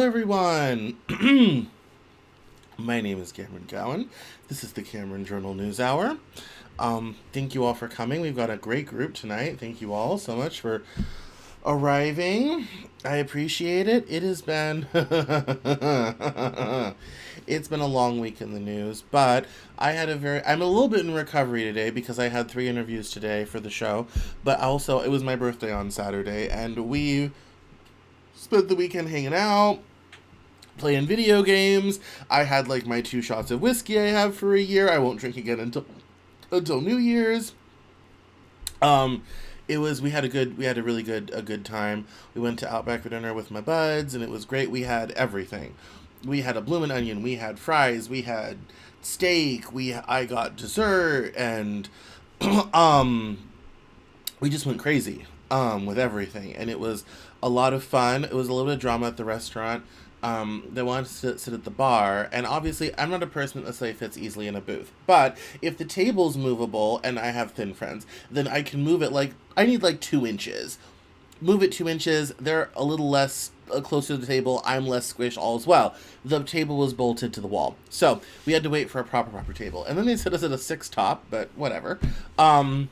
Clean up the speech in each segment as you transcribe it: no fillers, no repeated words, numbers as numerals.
everyone. My name is Cameron Cowan. This is the Cameron Journal News Hour. Thank you all for coming. We've got a great group tonight. Thank you all so much for arriving. I appreciate it. It has been it's been a long week in the news, but I'm a little bit in recovery today because I had 3 interviews today for the show, but also it was my birthday on Saturday and we spent the weekend hanging out, playing video games. I had like my 2 shots of whiskey I have for a year. I won't drink again until New Year's. We had a really good time. We went to Outback for dinner with my buds and it was great. We had everything. We had a bloomin' onion, we had fries, we had steak, I got dessert, and we just went crazy with everything, and it was a lot of fun. It was a little bit of drama at the restaurant. They wanted to sit at the bar, and obviously I'm not a person that necessarily fits easily in a booth, but if the table's movable and I have thin friends, then I can move it. Like, I need like 2 inches. Move it 2 inches, they're a little less closer to the table, I'm less squished, all as well. The table was bolted to the wall, so we had to wait for a proper table, and then they set us at a 6 top, but whatever. So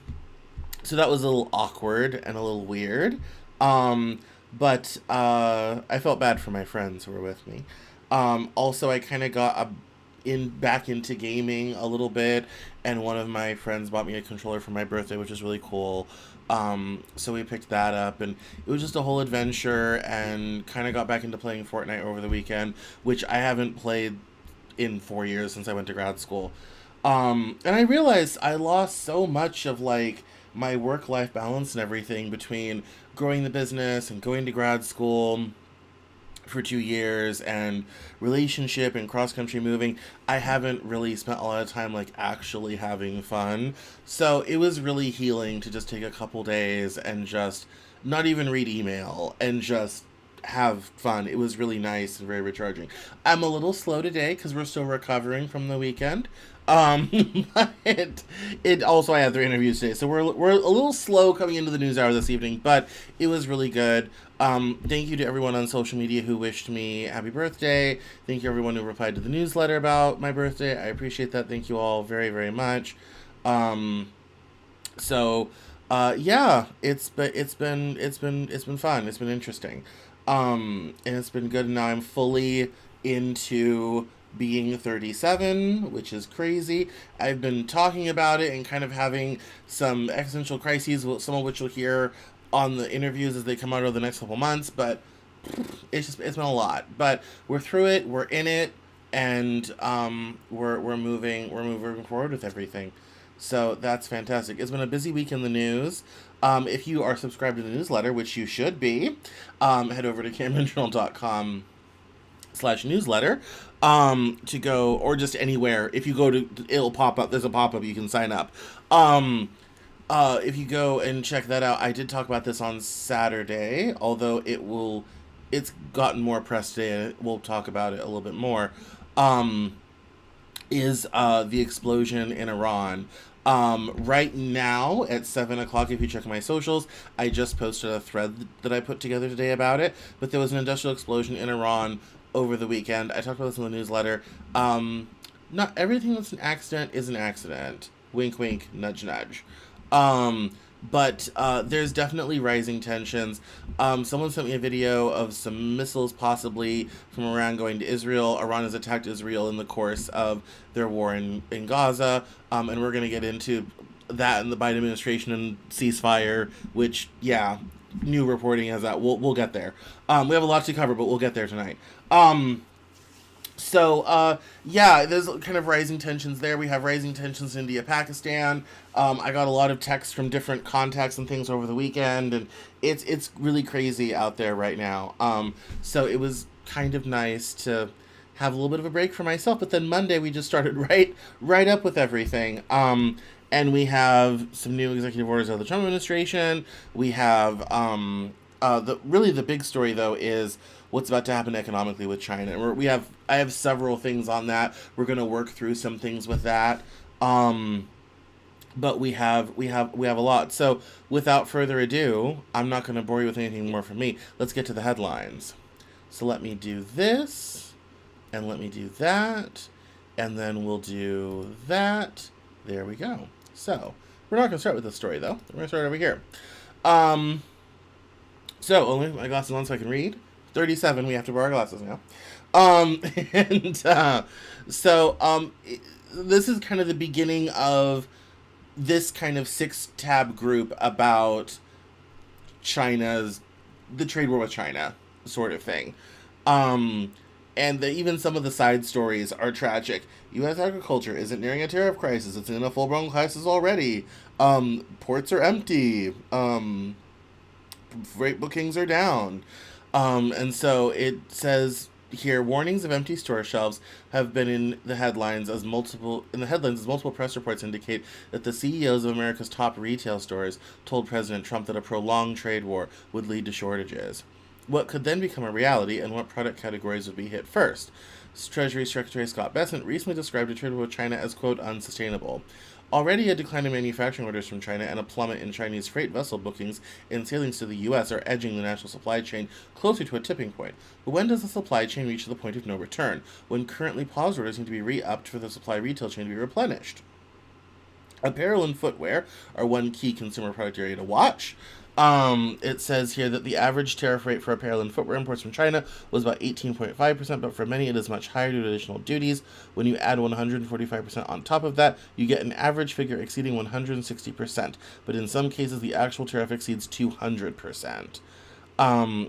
that was a little awkward and a little weird. But I felt bad for my friends who were with me. Also, I kind of got back into gaming a little bit, and one of my friends bought me a controller for my birthday, which is really cool. So we picked that up, and it was just a whole adventure, and kind of got back into playing Fortnite over the weekend, which I haven't played in 4 years since I went to grad school. And I realized I lost so much of like my work-life balance and everything between growing the business and going to grad school for 2 years and relationship and cross-country moving. I haven't really spent a lot of time like actually having fun. So it was really healing to just take a couple days and just not even read email and just have fun. It was really nice and very recharging. I'm a little slow today because we're still recovering from the weekend. But it also, I had 3 interviews today, so we're a little slow coming into the news hour this evening, but it was really good. Thank you to everyone on social media who wished me happy birthday. Thank you everyone who replied to the newsletter about my birthday. I appreciate that. Thank you all very, very much. Yeah, it's been fun. It's been interesting. And it's been good. Now I'm fully into being 37, which is crazy. I've been talking about it and kind of having some existential crises, some of which you'll hear on the interviews as they come out over the next couple months, but it's been a lot. But we're through it, we're in it, and we're moving forward with everything. So that's fantastic. It's been a busy week in the news. If you are subscribed to the newsletter, which you should be, head over to CameronJournal.com/newsletter to go, or just anywhere. If you go to, it'll pop up. There's a pop up. You can sign up. If you go and check that out, I did talk about this on Saturday, although it's gotten more press today. We'll talk about it a little bit more. Is the explosion in Iran. Right now at 7 o'clock, if you check my socials, I just posted a thread that I put together today about it, but there was an industrial explosion in Iran over the weekend. I talked about this in the newsletter. Not everything that's an accident is an accident. Wink, wink, nudge, nudge. But there's definitely rising tensions. Someone sent me a video of some missiles possibly from Iran going to Israel. Iran has attacked Israel in the course of their war in Gaza. And we're going to get into that in the Biden administration and ceasefire, which, yeah, new reporting has that. We'll get there. We have a lot to cover, but we'll get there tonight. Yeah, there's kind of rising tensions there. We have rising tensions in India, Pakistan. I got a lot of texts from different contacts and things over the weekend, and it's really crazy out there right now. So it was kind of nice to have a little bit of a break for myself, but then Monday we just started right up with everything. And we have some new executive orders out of the Trump administration. We have the big story though is what's about to happen economically with China. And I have several things on that. We're going to work through some things with that. But we have a lot. So without further ado, I'm not going to bore you with anything more from me. Let's get to the headlines. So let me do this, and let me do that, and then we'll do that. There we go. So we're not going to start with this story, though. We're going to start over here. Um, so, only my glasses on so I can read. 37, we have to borrow glasses now. Um, and so this is kind of the beginning of this kind of 6-tab group about the trade war with China sort of thing. Even some of the side stories are tragic. U.S. agriculture isn't nearing a tariff crisis. It's in a full-blown crisis already. Ports are empty. Freight bookings are down. And so it says here, warnings of empty store shelves have been in the headlines as multiple press reports indicate that the CEOs of America's top retail stores told President Trump that a prolonged trade war would lead to shortages. What could then become a reality, and what product categories would be hit first? Treasury Secretary Scott Bessent recently described a trade war with China as, quote, unsustainable. Already, a decline in manufacturing orders from China and a plummet in Chinese freight vessel bookings and sailings to the U.S. are edging the national supply chain closer to a tipping point. But when does the supply chain reach the point of no return? When currently paused orders need to be re-upped for the supply retail chain to be replenished? Apparel and footwear are one key consumer product area to watch. It says here that the average tariff rate for apparel and footwear imports from China was about 18.5%, but for many it is much higher due to additional duties. When you add 145% on top of that, you get an average figure exceeding 160%, but in some cases the actual tariff exceeds 200%.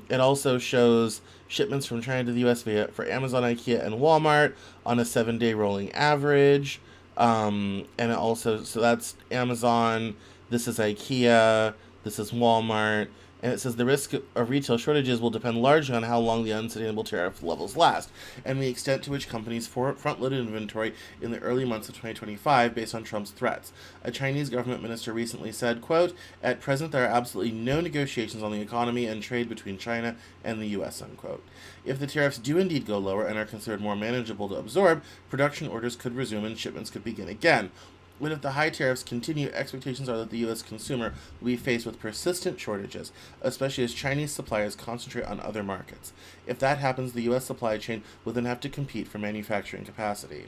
It also shows shipments from China to the U.S. for Amazon, IKEA, and Walmart on a 7-day rolling average. And it also, so that's Amazon, this is IKEA, this is Walmart, and it says the risk of retail shortages will depend largely on how long the unsustainable tariff levels last, and the extent to which companies front-loaded inventory in the early months of 2025 based on Trump's threats. A Chinese government minister recently said, quote, "At present there are absolutely no negotiations on the economy and trade between China and the U.S., unquote. If the tariffs do indeed go lower and are considered more manageable to absorb, production orders could resume and shipments could begin again. But if the high tariffs continue, expectations are that the U.S. consumer will be faced with persistent shortages, especially as Chinese suppliers concentrate on other markets. If that happens, the U.S. supply chain will then have to compete for manufacturing capacity.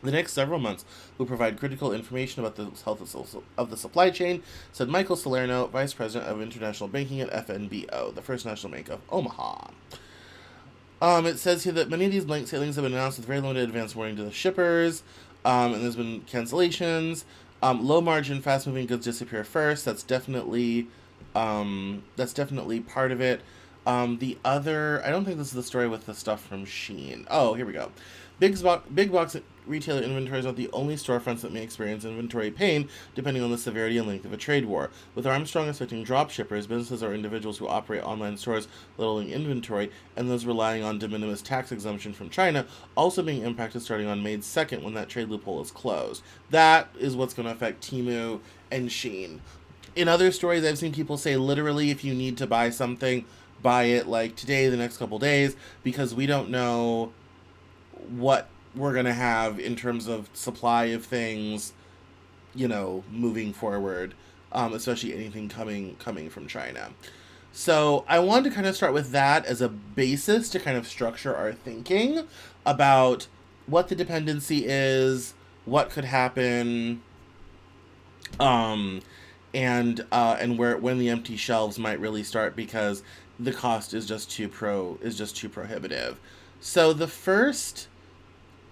The next several months will provide critical information about the health of the supply chain," said Michael Salerno, Vice President of International Banking at FNBO, the First National Bank of Omaha. It says here that many of these blank sailings have been announced with very limited advance warning to the shippers. And there's been cancellations. Low margin, fast moving goods disappear first. That's definitely part of it. The other, I don't think this is the story with the stuff from Shein. Oh, here we go. Big box retailer inventory is not the only storefronts that may experience inventory pain, depending on the severity and length of a trade war. With Armstrong affecting drop shippers, businesses or individuals who operate online stores leveling inventory, and those relying on de minimis tax exemption from China also being impacted starting on May 2nd when that trade loophole is closed. That is what's going to affect Temu and Shein. In other stories, I've seen people say literally if you need to buy something, buy it like today, the next couple days, because we don't know what we're going to have in terms of supply of things, moving forward, especially anything coming from China. So I wanted to kind of start with that as a basis to kind of structure our thinking about what the dependency is, what could happen, and where when the empty shelves might really start because the cost is just too prohibitive. So the first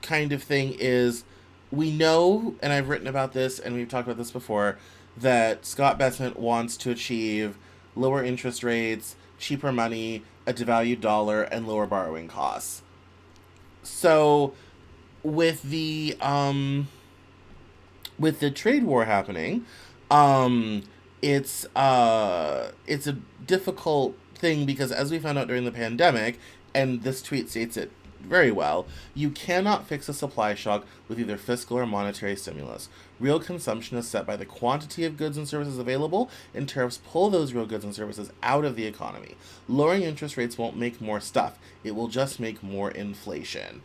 kind of thing is, we know, and I've written about this and we've talked about this before, that Scott Bessent wants to achieve lower interest rates, cheaper money, a devalued dollar, and lower borrowing costs. So with the trade war happening, it's a difficult thing because, as we found out during the pandemic, and this tweet states it very well, you cannot fix a supply shock with either fiscal or monetary stimulus. Real consumption is set by the quantity of goods and services available, and tariffs pull those real goods and services out of the economy. Lowering interest rates won't make more stuff. It will just make more inflation.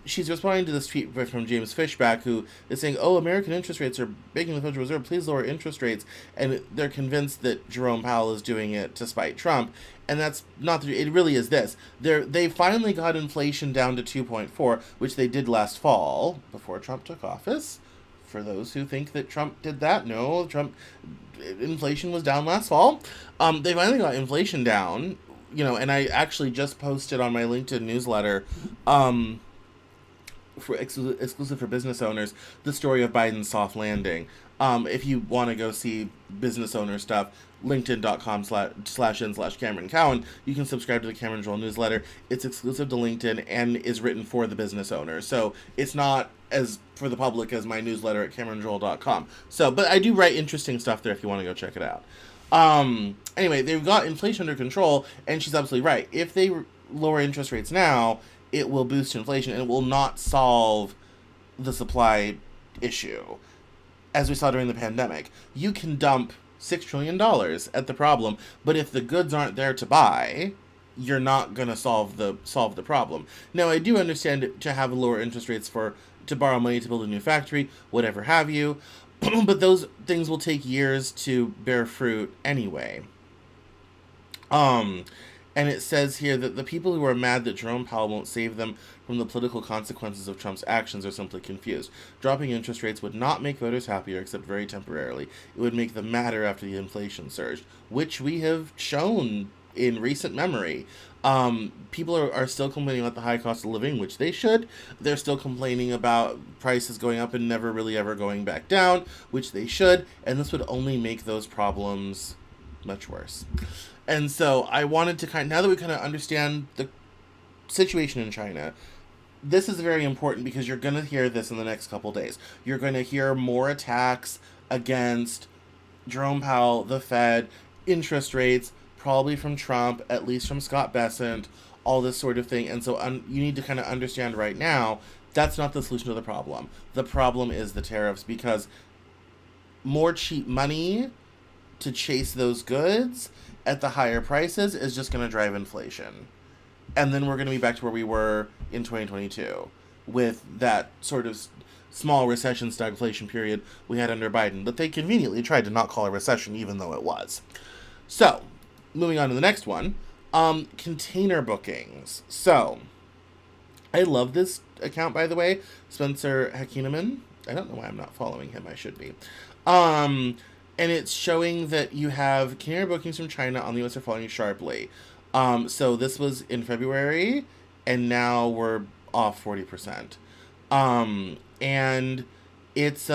she's responding to this tweet from James Fishback, who is saying, "Oh, American interest rates are begging the Federal Reserve, please lower interest rates," and they're convinced that Jerome Powell is doing it to spite Trump, and that's not the. It really is this. They finally got inflation down to 2.4, which they did last fall before Trump took office. For those who think that Trump did that, no, Trump inflation was down last fall. They finally got inflation down, and I actually just posted on my LinkedIn newsletter. For exclusive for business owners, the story of Biden's soft landing. If you want to go see business owner stuff, linkedin.com/n/Cameron Cowan, you can subscribe to the Cameron Joel newsletter. It's exclusive to LinkedIn and is written for the business owner. So it's not as for the public as my newsletter at CameronJoel.com. So, but I do write interesting stuff there if you want to go check it out. Anyway, they've got inflation under control, and she's absolutely right. If they lower interest rates now, it will boost inflation, and it will not solve the supply issue. As we saw during the pandemic, you can dump $6 trillion at the problem, but if the goods aren't there to buy, you're not going to solve the problem. Now, I do understand to have lower interest rates to borrow money to build a new factory, whatever have you, but those things will take years to bear fruit anyway. And it says here that the people who are mad that Jerome Powell won't save them from the political consequences of Trump's actions are simply confused. Dropping interest rates would not make voters happier, except very temporarily. It would make them madder after the inflation surge, which we have shown in recent memory. People are still complaining about the high cost of living, which they should. They're still complaining about prices going up and never really ever going back down, which they should. And this would only make those problems much worse. And so I wanted to now that we kind of understand the situation in China, this is very important because you're going to hear this in the next couple days. You're going to hear more attacks against Jerome Powell, the Fed, interest rates, probably from Trump, at least from Scott Bessent, all this sort of thing. And so you need to kind of understand right now, that's not the solution to the problem. The problem is the tariffs, because more cheap money to chase those goods at the higher prices is just going to drive inflation. And then we're going to be back to where we were in 2022 with that sort of small recession stagflation period we had under Biden. But they conveniently tried to not call a recession even though it was. So, moving on to the next one, container bookings. So, I love this account, by the way, Spencer Hakineman. I don't know why I'm not following him. I should be. And it's showing that you have container bookings from China on the U.S. are falling sharply. So this was in February, and now we're off 40%. And it's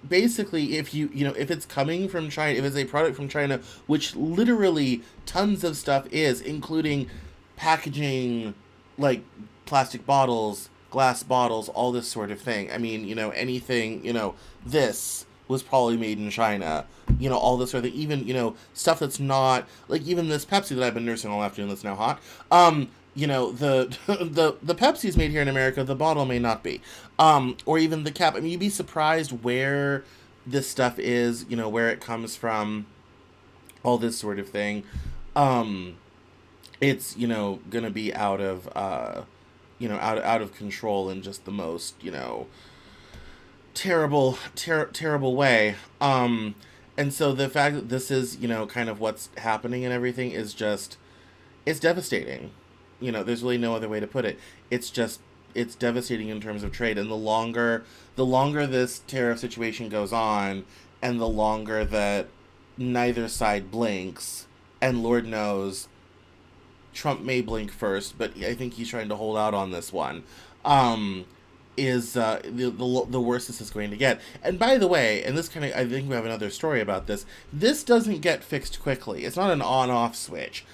basically, if if it's coming from China, if it's a product from China, which literally tons of stuff is, including packaging, like plastic bottles, glass bottles, all this sort of thing. I mean, anything, this was probably made in China, all this sort of thing, even, stuff that's not, like even this Pepsi that I've been nursing all afternoon that's now hot, the Pepsi's made here in America, the bottle may not be, or even the cap. I mean, you'd be surprised where this stuff is, where it comes from, all this sort of thing. It's, gonna be out of, out of control in just the most, terrible way. And so the fact that this is, kind of what's happening and everything is just, it's devastating. There's really no other way to put it. It's devastating in terms of trade. And the longer this tariff situation goes on, and the longer that neither side blinks, and Lord knows, Trump may blink first, but I think he's trying to hold out on this one, is the worse this is going to get. And by the way, and this kind of, I think we have another story about this, this doesn't get fixed quickly. It's not an on-off switch.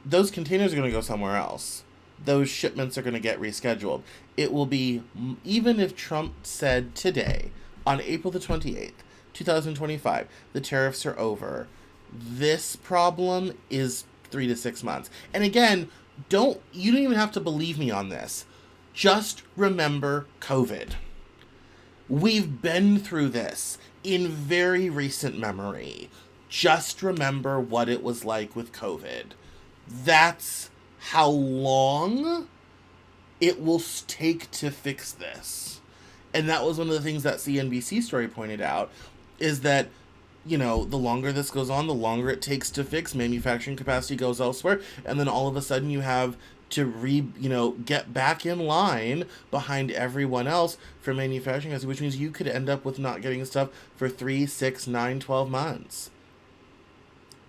Those containers are going to go somewhere else. Those shipments are going to get rescheduled. It will be, even if Trump said today, on April the 28th, 2025, the tariffs are over, this problem is 3 to 6 months. And again, you don't even have to believe me on this. Just remember COVID. We've been through this in very recent memory. Just remember what it was like with COVID. That's how long it will take to fix this. And that was one of the things that CNBC story pointed out, is that, the longer this goes on, the longer it takes to fix. Manufacturing capacity goes elsewhere, and then all of a sudden you have to get back in line behind everyone else for manufacturing capacity, which means you could end up with not getting stuff for 3, 6, 9, 12 months.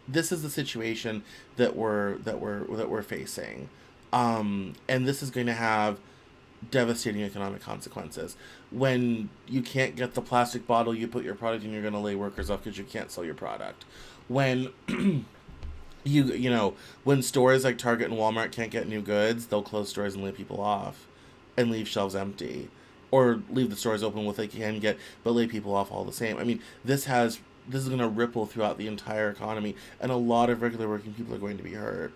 This is the situation that we're facing, and this is going to have devastating economic consequences. When you can't get the plastic bottle you put your product in, you're going to lay workers off because you can't sell your product. When when stores like Target and Walmart can't get new goods, they'll close stores and lay people off and leave shelves empty, or leave the stores open what they can get but lay people off all the same. I mean, this is going to ripple throughout the entire economy, and a lot of regular working people are going to be hurt.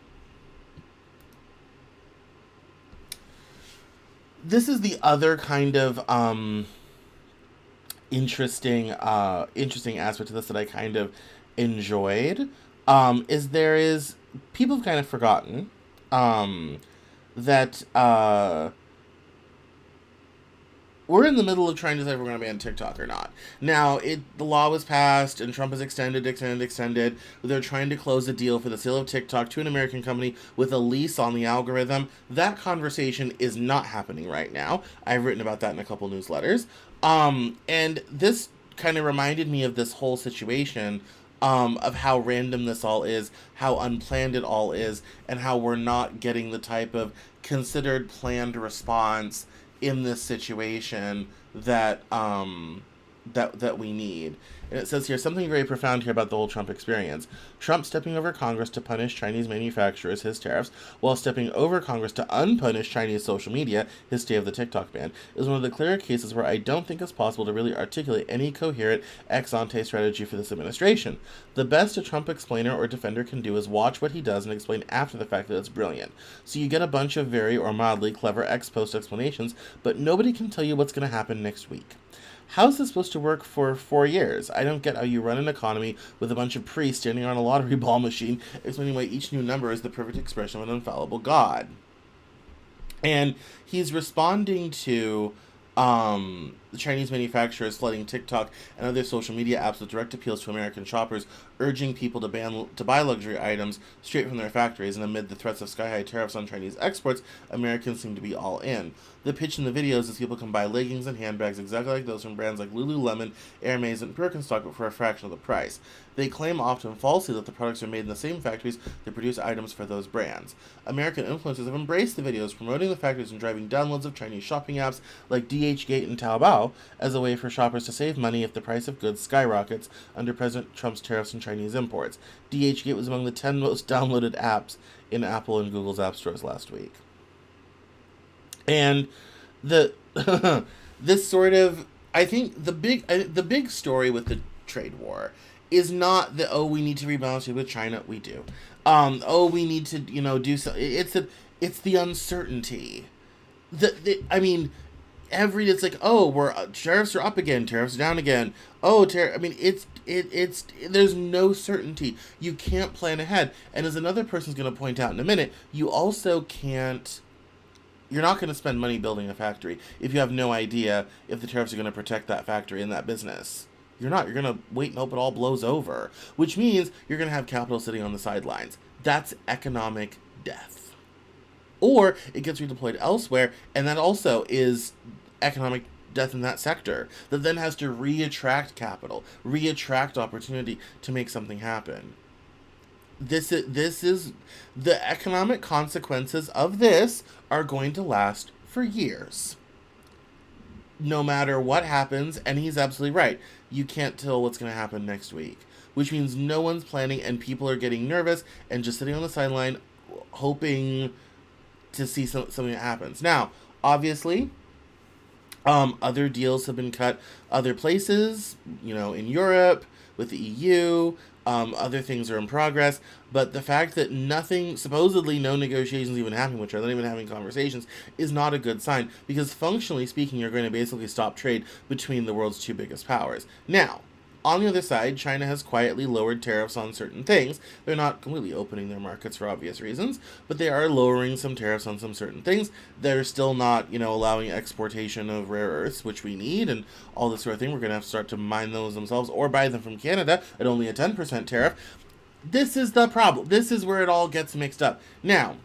This is the other kind of interesting aspect of this that I kind of enjoyed. Is people have kind of forgotten that we're in the middle of trying to decide if we're going to ban TikTok or not. Now, the law was passed, and Trump has extended. They're trying to close a deal for the sale of TikTok to an American company with a lease on the algorithm. That conversation is not happening right now. I've written about that in a couple newsletters. And this kind of reminded me of this whole situation, of how random this all is, how unplanned it all is, and how we're not getting the type of considered, planned response in this situation that we need. And it says here something very profound here about the whole Trump experience. Trump stepping over Congress to punish Chinese manufacturers, his tariffs, while stepping over Congress to unpunish Chinese social media, his stay of the TikTok ban, is one of the clearer cases where I don't think it's possible to really articulate any coherent ex-ante strategy for this administration. The best a Trump explainer or defender can do is watch what he does and explain after the fact that it's brilliant. So you get a bunch of very or mildly clever ex-post explanations, but nobody can tell you what's going to happen next week. How's this supposed to work for 4 years? I don't get how you run an economy with a bunch of priests standing on a lottery ball machine explaining why each new number is the perfect expression of an infallible God. And he's responding to the Chinese manufacturers flooding TikTok and other social media apps with direct appeals to American shoppers, urging people to buy luxury items straight from their factories. And amid the threats of sky-high tariffs on Chinese exports, Americans seem to be all in. The pitch in the videos is people can buy leggings and handbags exactly like those from brands like Lululemon, Hermes, and Birkenstock, but for a fraction of the price. They claim, often falsely, that the products are made in the same factories that produce items for those brands. American influencers have embraced the videos, promoting the factories and driving downloads of Chinese shopping apps like DHgate and Taobao as a way for shoppers to save money if the price of goods skyrockets under President Trump's tariffs on Chinese imports. DHgate was among the 10 most downloaded apps in Apple and Google's app stores last week. And this sort of, I think the big story with the trade war is not that, we need to rebalance it with China. We do. We need to, do so. It's the uncertainty. It's like, we're tariffs are up again, tariffs are down again. It's there's no certainty. You can't plan ahead. And as another person's going to point out in a minute, you also can't. You're not going to spend money building a factory if you have no idea if the tariffs are going to protect that factory and that business. You're not. You're going to wait and hope it all blows over, which means you're going to have capital sitting on the sidelines. That's economic death. Or it gets redeployed elsewhere, and that also is economic death in that sector that then has to re-attract capital, re-attract opportunity to make something happen. This is the economic consequences of this are going to last for years. No matter what happens, and he's absolutely right, you can't tell what's going to happen next week, which means no one's planning and people are getting nervous and just sitting on the sideline hoping to see something that happens. Now, obviously, other deals have been cut other places, in Europe, with the EU. Other things are in progress, but the fact that supposedly no negotiations even happening, which are not even having conversations, is not a good sign, because functionally speaking, you're going to basically stop trade between the world's two biggest powers. Now, On the other side, China has quietly lowered tariffs on certain things. They're not completely opening their markets for obvious reasons, but they are lowering some tariffs on some certain things. They're still not, allowing exportation of rare earths, which we need, and all this sort of thing. We're going to have to start to mine those themselves or buy them from Canada at only a 10% tariff. This is the problem. This is where it all gets mixed up. Now,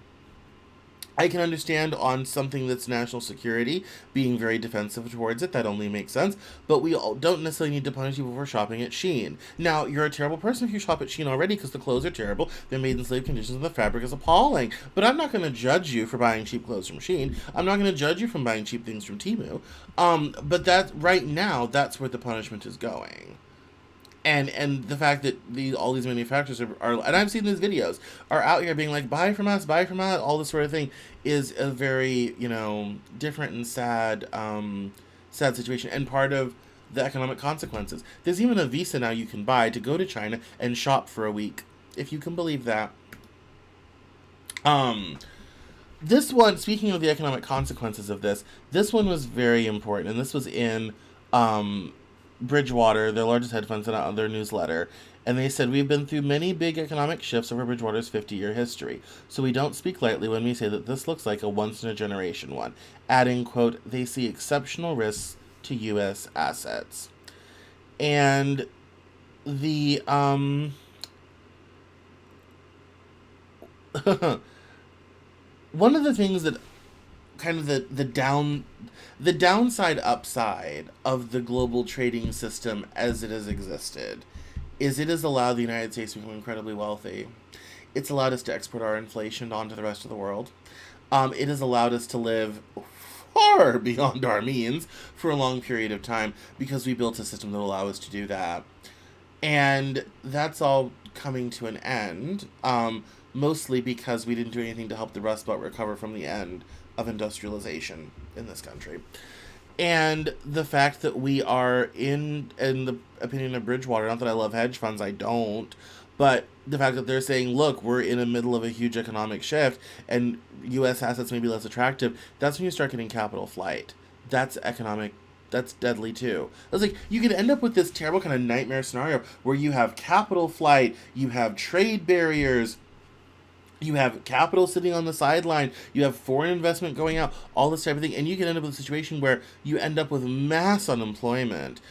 I can understand on something that's national security being very defensive towards it. That only makes sense. But we all don't necessarily need to punish people for shopping at Shein. Now, you're a terrible person if you shop at Shein already because the clothes are terrible. They're made in slave conditions and the fabric is appalling. But I'm not going to judge you for buying cheap clothes from Shein. I'm not going to judge you from buying cheap things from Temu. But that right now, that's where the punishment is going. And the fact that all these manufacturers are, and I've seen these videos, are out here being like, buy from us, all this sort of thing, is a very, different and sad situation, and part of the economic consequences. There's even a visa now you can buy to go to China and shop for a week, if you can believe that. This one, speaking of the economic consequences of this one was very important, and this was in, Bridgewater, their largest hedge fund, sent out on their newsletter, and they said, we've been through many big economic shifts over Bridgewater's 50-year history, so we don't speak lightly when we say that this looks like a once-in-a-generation one, adding, quote, they see exceptional risks to U.S. assets. And the, one of the things that kind of the downside upside of the global trading system as it has existed is it has allowed the United States to become incredibly wealthy. It's allowed us to export our inflation onto the rest of the world. It has allowed us to live far beyond our means for a long period of time because we built a system that will allow us to do that. And that's all coming to an end, mostly because we didn't do anything to help the Rust Belt recover from the end of industrialization in this country. And the fact that we are in the opinion of Bridgewater, not that I love hedge funds, I don't, but the fact that they're saying, look, we're in the middle of a huge economic shift and U.S. assets may be less attractive, that's when you start getting capital flight. That's deadly too. I was like, you could end up with this terrible kind of nightmare scenario where you have capital flight, you have trade barriers, you have capital sitting on the sideline, you have foreign investment going out, all this type of thing, and you can end up with a situation where you end up with mass unemployment,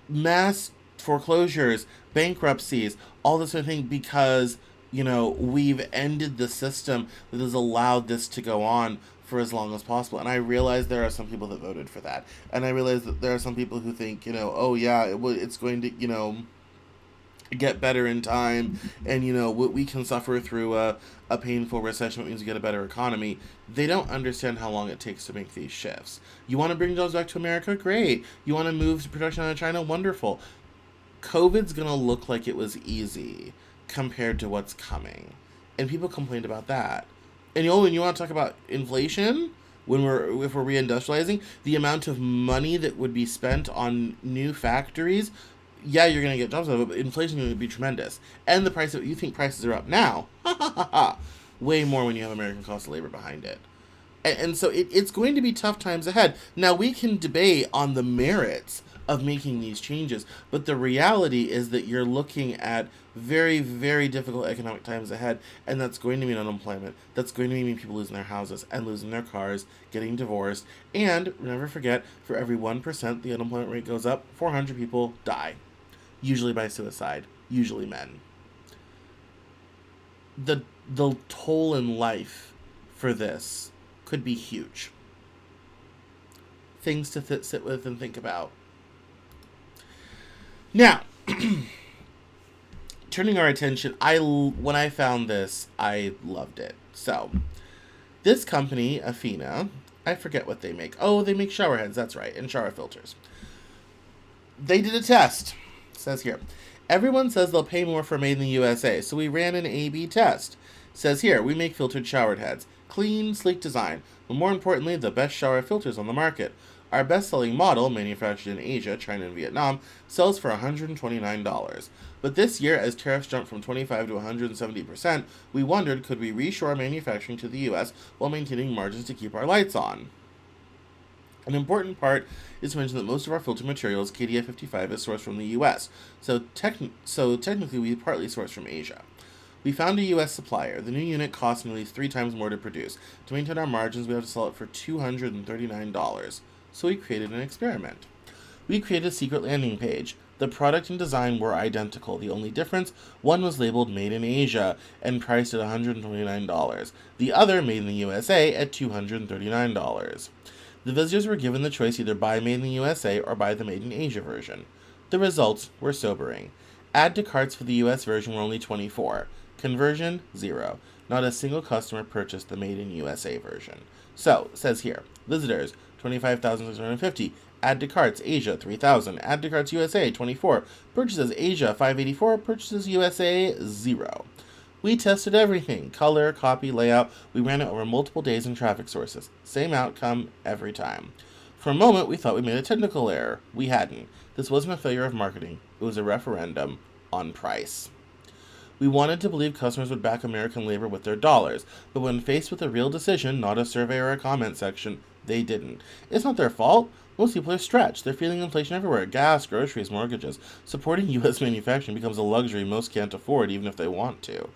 mass foreclosures, bankruptcies, all this sort of thing because, we've ended the system that has allowed this to go on for as long as possible. And I realize there are some people that voted for that. And I realize that there are some people who think, oh yeah, it's going to, get better in time, and we can suffer through a painful recession, which means we get a better economy. They don't understand how long it takes to make these shifts. You want to bring jobs back to America? Great. You want to move production out of China? Wonderful. COVID's gonna look like it was easy compared to what's coming, and people complained about that. And when you want to talk about inflation, if we're reindustrializing, the amount of money that would be spent on new factories, yeah, you're going to get jobs out of it, but inflation is going to be tremendous. And the price of, you think prices are up now, way more when you have American cost of labor behind it. And so it's going to be tough times ahead. Now, we can debate on the merits of making these changes, but the reality is that you're looking at very, very difficult economic times ahead, and that's going to mean unemployment. That's going to mean people losing their houses and losing their cars, getting divorced, and never forget, for every 1% the unemployment rate goes up, 400 people die, usually by suicide, usually men. The toll in life for this could be huge. Things to sit with and think about. Now, turning our attention, when I found this, I loved it. So, this company, Athena, I forget what they make. Oh, they make shower heads, that's right, and shower filters. They did a test. It says here, everyone says they'll pay more for made in the USA, so we ran an A/B test. It says here, we make filtered shower heads. Clean, sleek design, but more importantly, the best shower filters on the market. Our best-selling model, manufactured in Asia, China, and Vietnam, sells for $129. But this year, as tariffs jumped from 25% to 170%, we wondered, could we reshore manufacturing to the U.S. while maintaining margins to keep our lights on? An important part is to mention that most of our filter materials, KDF55, is sourced from the US, so technically we partly source from Asia. We found a US supplier. The new unit costs nearly 3 times more to produce. To maintain our margins, we have to sell it for $239. So we created an experiment. We created a secret landing page. The product and design were identical. The only difference, one was labeled Made in Asia and priced at $129. The other, Made in the USA, at $239. The visitors were given the choice either buy Made in the USA or buy the Made in Asia version. The results were sobering. Add to carts for the US version were only 24. Conversion, 0. Not a single customer purchased the Made in USA version. So, it says here, visitors, 25,650. Add to carts, Asia, 3,000. Add to carts, USA, 24. Purchases, Asia, 584. Purchases, USA, 0. We tested everything. Color, copy, layout. We ran it over multiple days and traffic sources. Same outcome every time. For a moment, we thought we made a technical error. We hadn't. This wasn't a failure of marketing. It was a referendum on price. We wanted to believe customers would back American labor with their dollars, but when faced with a real decision, not a survey or a comment section, they didn't. It's not their fault. Most people are stretched. They're feeling inflation everywhere. Gas, groceries, mortgages. Supporting U.S. manufacturing becomes a luxury most can't afford, even if they want to.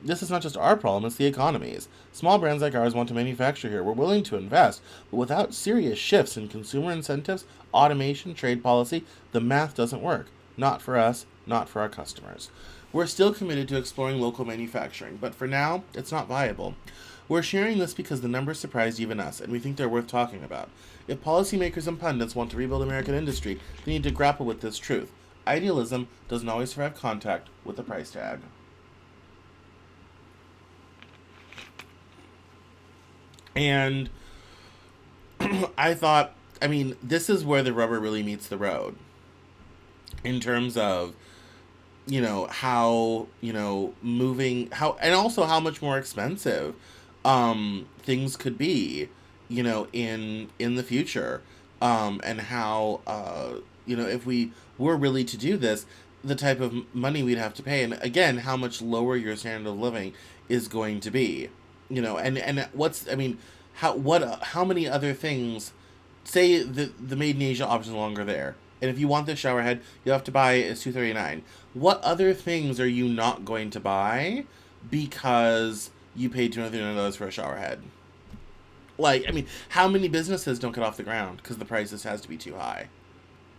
This is not just our problem, it's the economy's. Small brands like ours want to manufacture here. We're willing to invest, but without serious shifts in consumer incentives, automation, trade policy, the math doesn't work. Not for us, not for our customers. We're still committed to exploring local manufacturing, but for now, it's not viable. We're sharing this because the numbers surprised even us, and we think they're worth talking about. If policymakers and pundits want to rebuild American industry, they need to grapple with this truth. Idealism doesn't always survive contact with the price tag. And I thought, this is where the rubber really meets the road in terms of, how, moving, how, and also how much more expensive things could be, in the future. And how, if we were really to do this, the type of money we'd have to pay. And again, how much lower your standard of living is going to be. And how many other things, say the Made in Asia option is no longer there, and if you want this shower head, you have to buy it as $239. What other things are you not going to buy because you paid $239 for a shower head? How many businesses don't get off the ground because the prices has to be too high?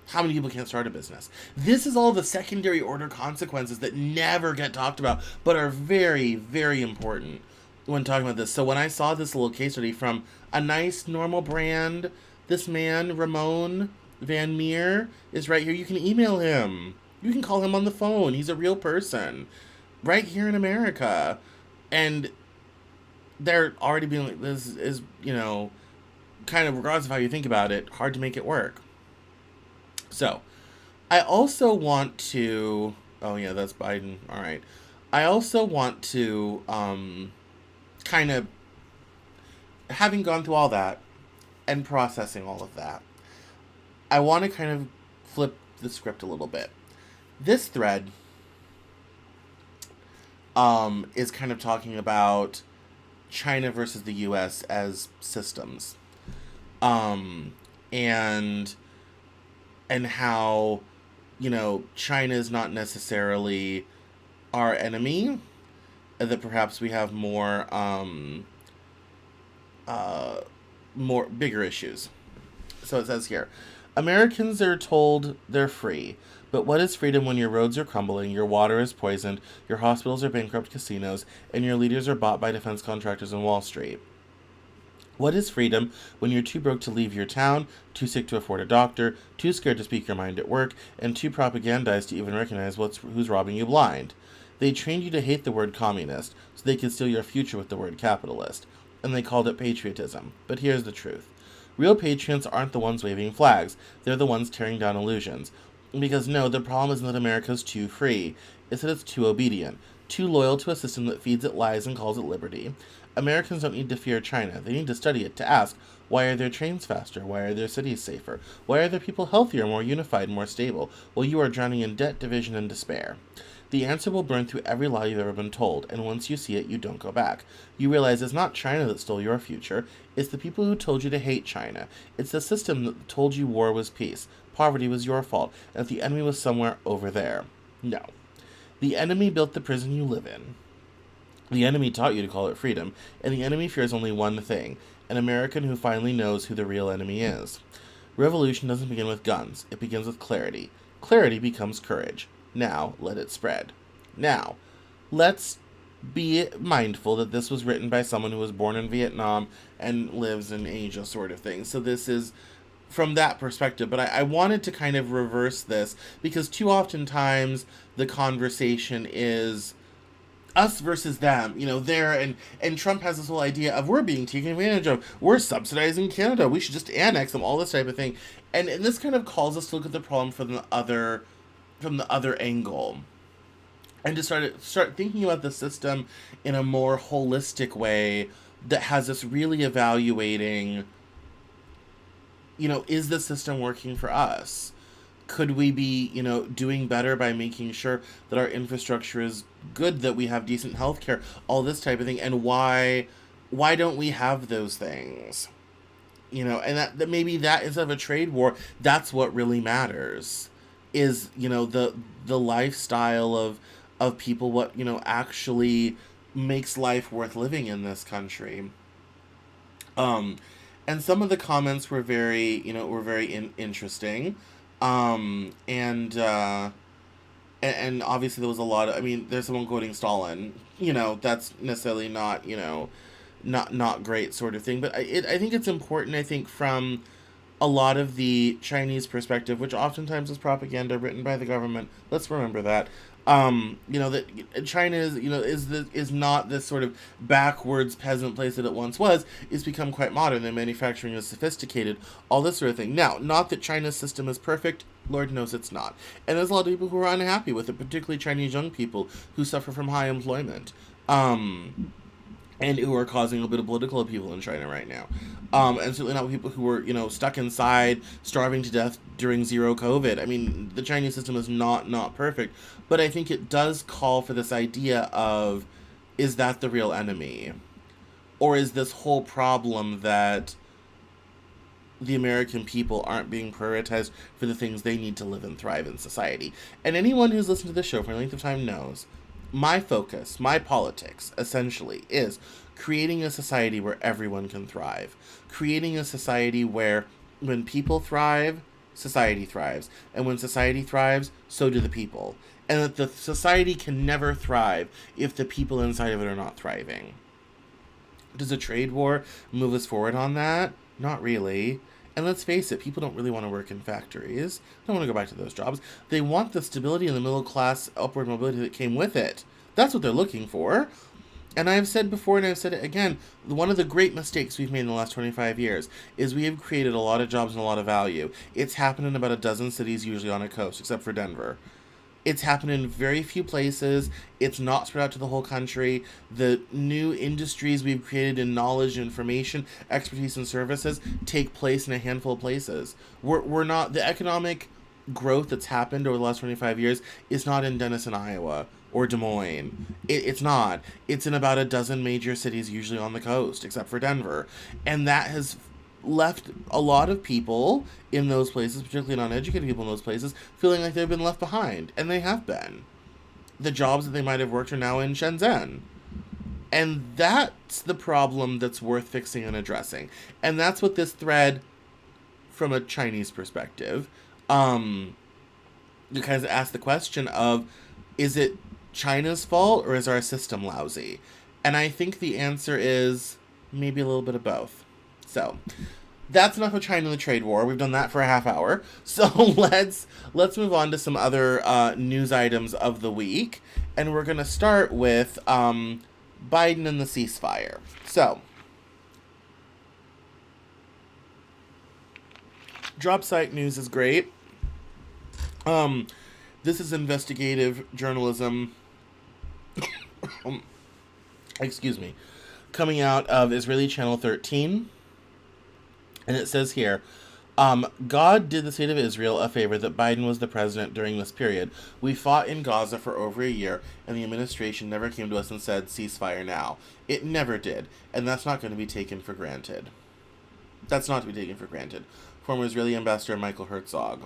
How many people can't start a business? This is all the secondary order consequences that never get talked about, but are very, very important when talking about this. So when I saw this little case study from a nice, normal brand, this man, Ramon Van Meer, is right here. You can email him. You can call him on the phone. He's a real person. Right here in America. And they're already being like, this is, kind of, regardless of how you think about it, hard to make it work. So, I also want to, oh yeah, that's Biden. All right. I also want to, kind of, having gone through all that and processing all of that, I want to kind of flip the script a little bit. This thread is kind of talking about China versus the US as systems. And how, China is not necessarily our enemy, that perhaps we have more bigger issues. So it says here, Americans are told they're free, but what is freedom when your roads are crumbling, your water is poisoned, your hospitals are bankrupt casinos, and your leaders are bought by defense contractors on Wall Street? What is freedom when you're too broke to leave your town, too sick to afford a doctor, too scared to speak your mind at work, and too propagandized to even recognize who's robbing you blind? They trained you to hate the word communist, so they could steal your future with the word capitalist, and they called it patriotism. But here's the truth. Real patriots aren't the ones waving flags, they're the ones tearing down illusions. Because no, the problem isn't that America's too free, it's that it's too obedient, too loyal to a system that feeds it lies and calls it liberty. Americans don't need to fear China, they need to study it, to ask, why are their trains faster? Why are their cities safer? Why are their people healthier, more unified, more stable, while you are drowning in debt, division, and despair? The answer will burn through every lie you've ever been told, and once you see it, you don't go back. You realize it's not China that stole your future, it's the people who told you to hate China. It's the system that told you war was peace, poverty was your fault, and that the enemy was somewhere over there. No. The enemy built the prison you live in. The enemy taught you to call it freedom, and the enemy fears only one thing, an American who finally knows who the real enemy is. Revolution doesn't begin with guns, it begins with clarity. Clarity becomes courage. Now, let it spread. Now, let's be mindful that this was written by someone who was born in Vietnam and lives in Asia, sort of thing. So this is from that perspective, but I wanted to kind of reverse this because too often times the conversation is us versus them, there, and Trump has this whole idea of we're being taken advantage of, we're subsidizing Canada, we should just annex them, all this type of thing, and this kind of calls us to look at the problem from the other angle, and to start thinking about the system in a more holistic way that has us really evaluating, is the system working for us? Could we be, doing better by making sure that our infrastructure is good, that we have decent healthcare, all this type of thing, and why don't we have those things? And that maybe that instead of a trade war, that's what really matters, is, the lifestyle of people, what, actually makes life worth living in this country. And some of the comments were very, interesting. And obviously there was a lot of, there's someone quoting Stalin, that's necessarily not, not great sort of thing. But I think it's important, I think, from a lot of the Chinese perspective, which oftentimes is propaganda written by the government. Let's remember that. That China is not this sort of backwards peasant place that it once was. It's become quite modern. The manufacturing is sophisticated, all this sort of thing. Now, not that China's system is perfect. Lord knows it's not. And there's a lot of people who are unhappy with it, particularly Chinese young people who suffer from high employment. And who are causing a bit of political upheaval in China right now. And certainly not people who were, stuck inside, starving to death during zero COVID. The Chinese system is not perfect, but I think it does call for this idea of, is that the real enemy? Or is this whole problem that the American people aren't being prioritized for the things they need to live and thrive in society? And anyone who's listened to this show for any length of time knows my focus, my politics, essentially, is creating a society where everyone can thrive. Creating a society where when people thrive, society thrives. And when society thrives, so do the people. And that the society can never thrive if the people inside of it are not thriving. Does a trade war move us forward on that? Not really. And let's face it, people don't really want to work in factories. They don't want to go back to those jobs. They want the stability and the middle class upward mobility that came with it. That's what they're looking for. And I've said before, and I've said it again, one of the great mistakes we've made in the last 25 years is we have created a lot of jobs and a lot of value. It's happened in about a dozen cities, usually on a coast, except for Denver. It's happened in very few places. It's not spread out to the whole country. The new industries we've created in knowledge, information, expertise, and services take place in a handful of places. We're not, the economic growth that's happened over the last 25 years is not in Denison, Iowa, or Des Moines. It's not. It's in about a dozen major cities, usually on the coast, except for Denver. And that has left a lot of people in those places, particularly non-educated people in those places, feeling like they've been left behind. And they have been. The jobs that they might have worked are now in Shenzhen. And that's the problem that's worth fixing and addressing. And that's what this thread, from a Chinese perspective, you kind of ask the question of, is it China's fault or is our system lousy? And I think the answer is maybe a little bit of both. So that's enough of China and the trade war. We've done that for a half hour. So let's move on to some other news items of the week. And we're going to start with Biden and the ceasefire. So drop site news is great. This is investigative journalism, excuse me, coming out of Israeli Channel 13. And it says here, God did the state of Israel a favor that Biden was the president during this period. We fought in Gaza for over a year, and the administration never came to us and said, ceasefire now. It never did, and that's not going to be taken for granted. That's not to be taken for granted. Former Israeli Ambassador Michael Herzog.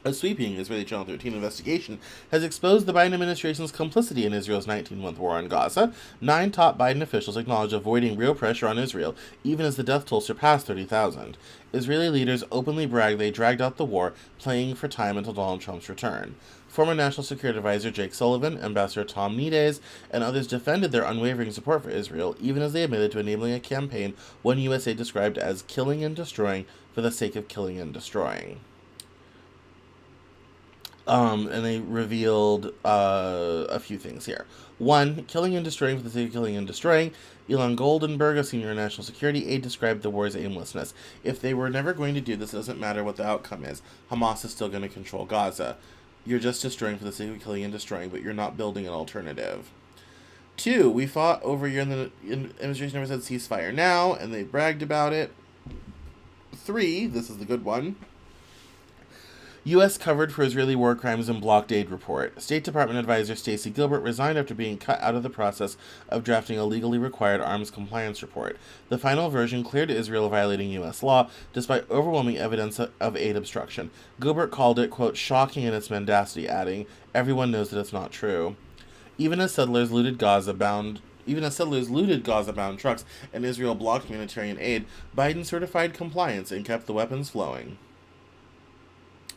A sweeping Israeli Channel 13 investigation has exposed the Biden administration's complicity in Israel's 19-month war on Gaza. 9 top Biden officials acknowledge avoiding real pressure on Israel, even as the death toll surpassed 30,000. Israeli leaders openly bragged they dragged out the war, playing for time until Donald Trump's return. Former National Security Advisor Jake Sullivan, Ambassador Tom Nides, and others defended their unwavering support for Israel, even as they admitted to enabling a campaign one USA described as killing and destroying for the sake of killing and destroying. And they revealed a few things here. One, killing and destroying for the sake of killing and destroying. Elon Goldenberg, a senior national security aide, described the war's aimlessness. If they were never going to do this, it doesn't matter what the outcome is. Hamas is still going to control Gaza. You're just destroying for the sake of killing and destroying, but you're not building an alternative. 2, we fought over a year and the administration never said ceasefire now, and they bragged about it. 3, this is the good one. U.S. covered for Israeli war crimes and blocked aid report. State Department advisor Stacey Gilbert resigned after being cut out of the process of drafting a legally required arms compliance report. The final version cleared Israel violating U.S. law, despite overwhelming evidence of aid obstruction. Gilbert called it, quote, shocking in its mendacity, adding, everyone knows that it's not true. Even as settlers looted Gaza-bound trucks and Israel blocked humanitarian aid, Biden certified compliance and kept the weapons flowing.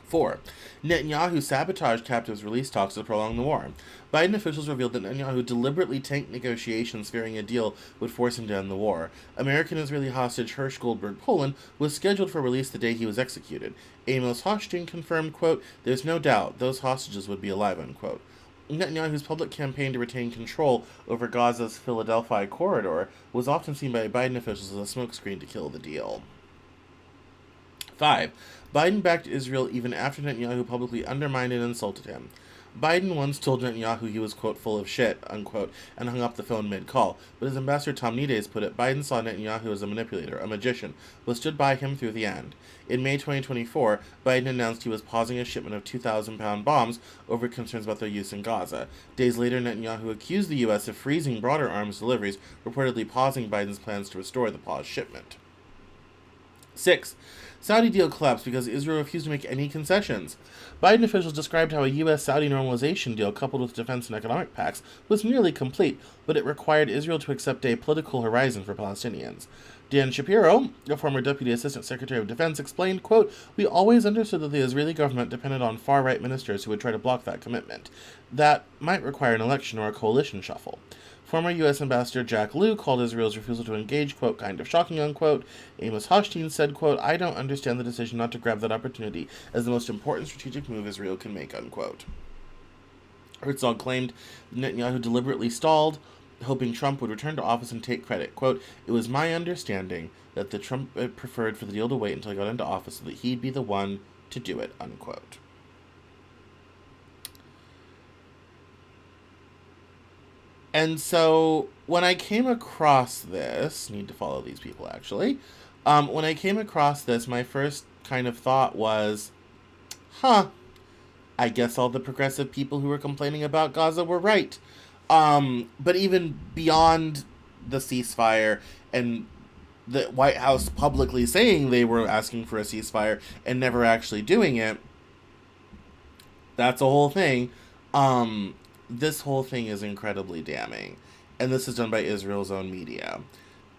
4. Netanyahu sabotaged captives release talks to prolong the war. Biden officials revealed that Netanyahu deliberately tanked negotiations, fearing a deal would force him to end the war. American-Israeli hostage Hersh Goldberg Poland was scheduled for release the day he was executed. Amos Hochstein confirmed, quote, there's no doubt those hostages would be alive, unquote. Netanyahu's public campaign to retain control over Gaza's Philadelphia corridor was often seen by Biden officials as a smokescreen to kill the deal. 5. Biden backed Israel even after Netanyahu publicly undermined and insulted him. Biden once told Netanyahu he was, quote, full of shit, unquote, and hung up the phone mid-call. But as Ambassador Tom Nides put it, Biden saw Netanyahu as a manipulator, a magician, but stood by him through the end. In May 2024, Biden announced he was pausing a shipment of 2,000-pound bombs over concerns about their use in Gaza. Days later, Netanyahu accused the U.S. of freezing broader arms deliveries, reportedly pausing Biden's plans to restore the paused shipment. 6. Saudi deal collapsed because Israel refused to make any concessions. Biden officials described how a U.S.-Saudi normalization deal coupled with defense and economic pacts was nearly complete, but it required Israel to accept a political horizon for Palestinians. Dan Shapiro, a former Deputy Assistant Secretary of Defense, explained, quote, we always understood that the Israeli government depended on far-right ministers who would try to block that commitment. That might require an election or a coalition shuffle. Former U.S. Ambassador Jack Lew called Israel's refusal to engage, quote, kind of shocking, unquote. Amos Hochstein said, quote, I don't understand the decision not to grab that opportunity as the most important strategic move Israel can make, unquote. Herzog claimed Netanyahu deliberately stalled, hoping Trump would return to office and take credit. Quote, it was my understanding that the Trump preferred for the deal to wait until he got into office so that he'd be the one to do it, unquote. And so when I came across this, need to follow these people actually. When I came across this, my first kind of thought was, I guess all the progressive people who were complaining about Gaza were right. But even beyond the ceasefire and the White House publicly saying they were asking for a ceasefire and never actually doing it, that's a whole thing. This whole thing is incredibly damning. And this is done by Israel's own media.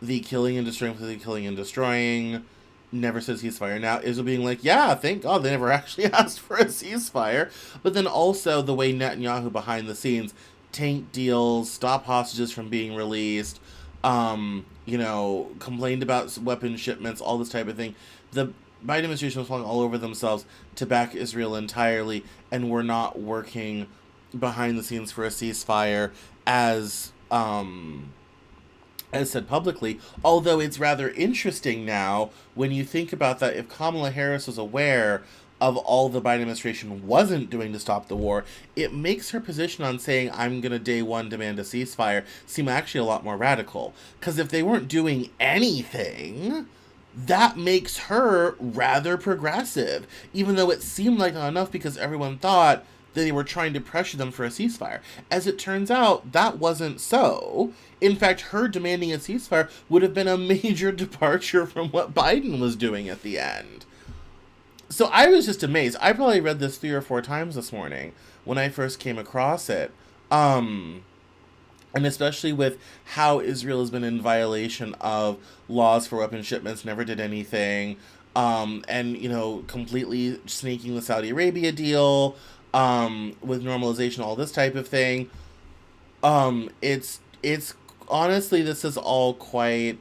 The killing and destroying for the killing and destroying never said ceasefire. Now, Israel being like, yeah, thank God they never actually asked for a ceasefire. But then also the way Netanyahu behind the scenes tanked deals, stopped hostages from being released, complained about weapon shipments, all this type of thing. The Biden administration was falling all over themselves to back Israel entirely and were not working behind the scenes for a ceasefire as said publicly, although it's rather interesting now when you think about that. If Kamala Harris was aware of all the Biden administration wasn't doing to stop the war, it makes her position on saying, I'm going to day one demand a ceasefire, seem actually a lot more radical. Because if they weren't doing anything, That makes her rather progressive, even though it seemed like not enough because everyone thought that they were trying to pressure them for a ceasefire. As it turns out, that wasn't so. In fact, her demanding a ceasefire would have been a major departure from what Biden was doing at the end. So I was just amazed. I probably read this 3 or 4 times this morning when I first came across it. Um, and especially with how Israel has been in violation of laws for weapon shipments, never did anything, and completely sneaking the Saudi Arabia deal, with normalization, all this type of thing. It's honestly, this is all quite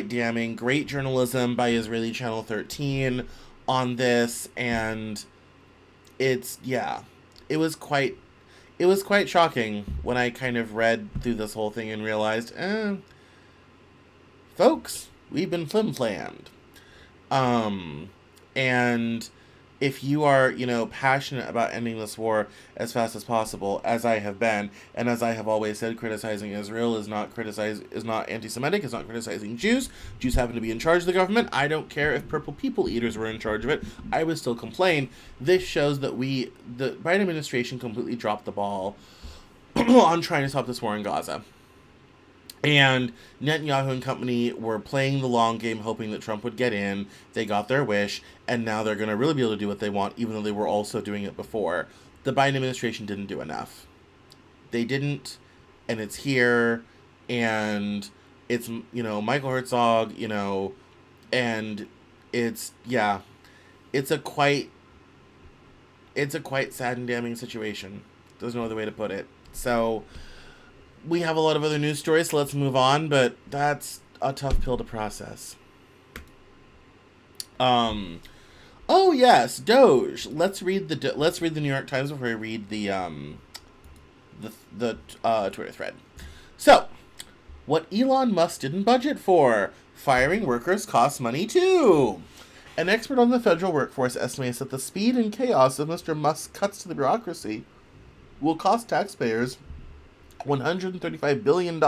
damning. Great journalism by Israeli Channel 13 on this, and it's yeah, it was quite it was quite shocking when I kind of read through this whole thing and realized, folks, we've been flim-flammed. Um, and if you are, passionate about ending this war as fast as possible, as I have been, and as I have always said, criticizing Israel is not anti-Semitic, is not criticizing Jews. Jews happen to be in charge of the government. I don't care if purple people eaters were in charge of it. I would still complain. This shows that the Biden administration completely dropped the ball on trying to stop this war in Gaza. And Netanyahu and company were playing the long game, hoping that Trump would get in. They got their wish, and now they're going to really be able to do what they want, even though they were also doing it before. The Biden administration didn't do enough. They didn't, and it's here, and it's, Michael Herzog, and yeah, it's a quite, sad and damning situation. There's no other way to put it. So, we have a lot of other news stories, so let's move on, but that's a tough pill to process. Oh yes, Doge. Let's read the New York Times before we read the Twitter thread. So, what Elon Musk didn't budget for: firing workers costs money too. An expert on the federal workforce estimates that the speed and chaos of Mr. Musk's cuts to the bureaucracy will cost taxpayers $135 billion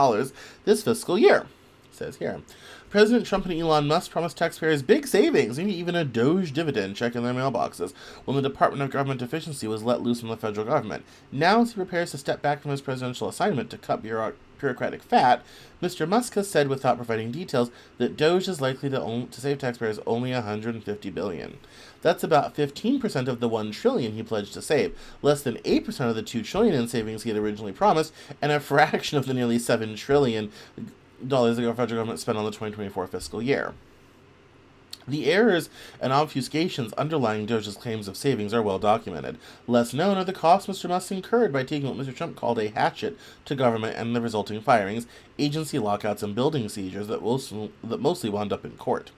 this fiscal year, it says here. President Trump and Elon Musk promised taxpayers big savings, maybe even a Doge dividend check in their mailboxes, when the Department of Government Efficiency was let loose from the federal government. Now, as he prepares to step back from his presidential assignment to cut bureaucratic fat, Mr. Musk has said, without providing details, that Doge is likely to save taxpayers only $150 billion. That's about 15% of the $1 trillion he pledged to save, less than 8% of the $2 trillion in savings he had originally promised, and a fraction of the nearly $7 trillion the federal government spent on the 2024 fiscal year. The errors and obfuscations underlying Doge's claims of savings are well documented. Less known are the costs Mr. Musk incurred by taking what Mr. Trump called a hatchet to government and the resulting firings, agency lockouts, and building seizures that mostly wound up in court.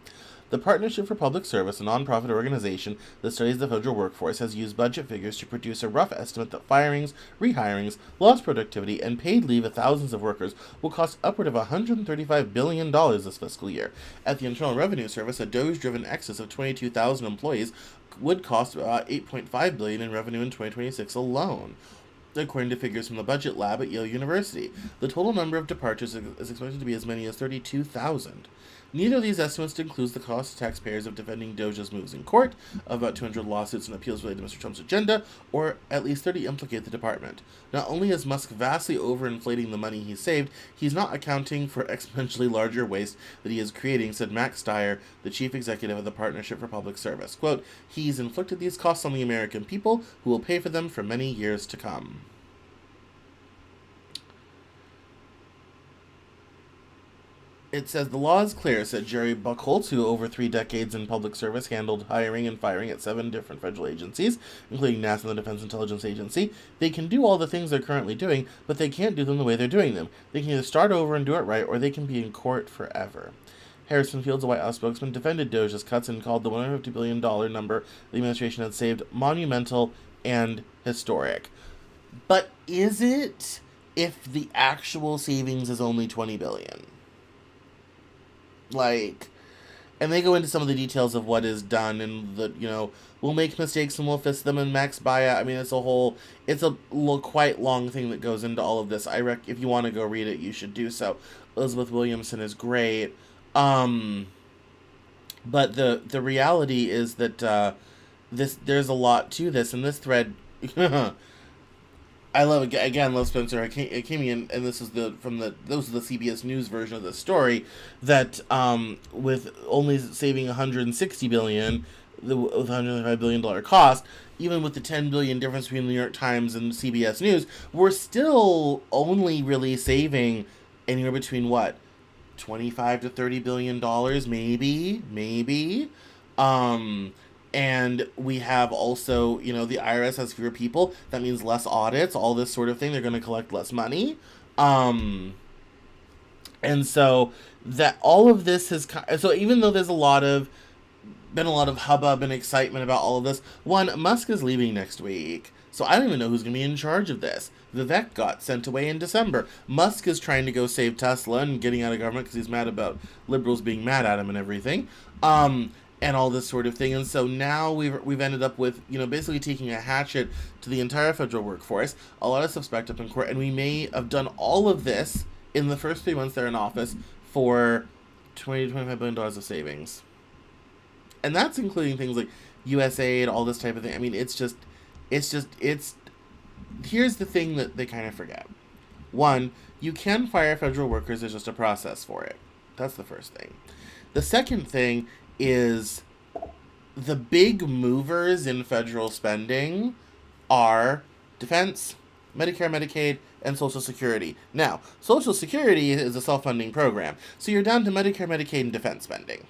The Partnership for Public Service, a nonprofit organization that studies the federal workforce, has used budget figures to produce a rough estimate that firings, rehirings, lost productivity, and paid leave of thousands of workers will cost upward of $135 billion this fiscal year. At the Internal Revenue Service, a Doge-driven excess of 22,000 employees would cost about $8.5 billion in revenue in 2026 alone, according to figures from the Budget Lab at Yale University. The total number of departures is expected to be as many as 32,000. Neither of these estimates includes the cost to taxpayers of defending Doge's moves in court, of about 200 lawsuits and appeals related to Mr. Trump's agenda, or at least 30 implicate the department. Not only is Musk vastly overinflating the money he's saved, he's not accounting for exponentially larger waste that he is creating, said Max Steyer, the chief executive of the Partnership for Public Service. Quote, he's inflicted these costs on the American people, who will pay for them for many years to come. It says the law is clear, said Jerry Buchholz, who over 3 decades in public service handled hiring and firing at 7 different federal agencies, including NASA and the Defense Intelligence Agency. They can do all the things they're currently doing, but they can't do them the way they're doing them. They can either start over and do it right, or they can be in court forever. Harrison Fields, a White House spokesman, defended Doge's cuts and called the $150 billion number the administration had saved monumental and historic. But is it, if the actual savings is only $20 billion? And they go into some of the details of what is done, and we'll make mistakes and we'll fix them, and Max Baia. I mean, it's a quite long thing that goes into all of this. If you want to go read it, you should do so. Elizabeth Williamson is great. But the reality is that there's a lot to this, and this thread. I love again. Love Spencer. It came in, and this is those are the CBS News version of the story that with only saving 160 billion, with $105 billion cost, even with the 10 billion difference between the New York Times and CBS News, we're still only really saving anywhere between what 25 to 30 billion dollars, maybe. Um, and we have also, the IRS has fewer people. That means less audits, all this sort of thing. They're going to collect less money. And so that all of this has, so even though there's been a lot of hubbub and excitement about all of this, one, Musk is leaving next week. So I don't even know who's going to be in charge of this. Vivek got sent away in December. Musk is trying to go save Tesla and getting out of government because he's mad about liberals being mad at him and everything. And all this sort of thing. And so now we've ended up with, basically taking a hatchet to the entire federal workforce. A lot of stuff backed up in court. And we may have done all of this in the first 3 months they're in office for $20 to $25 billion of savings. And that's including things like USAID, all this type of thing. I mean, it's here's the thing that they kind of forget. One, you can fire federal workers. There's just a process for it. That's the first thing. The second thing is the big movers in federal spending are defense, Medicare, Medicaid, and Social Security. Now, Social Security is a self-funding program, so you're down to Medicare, Medicaid, and defense spending.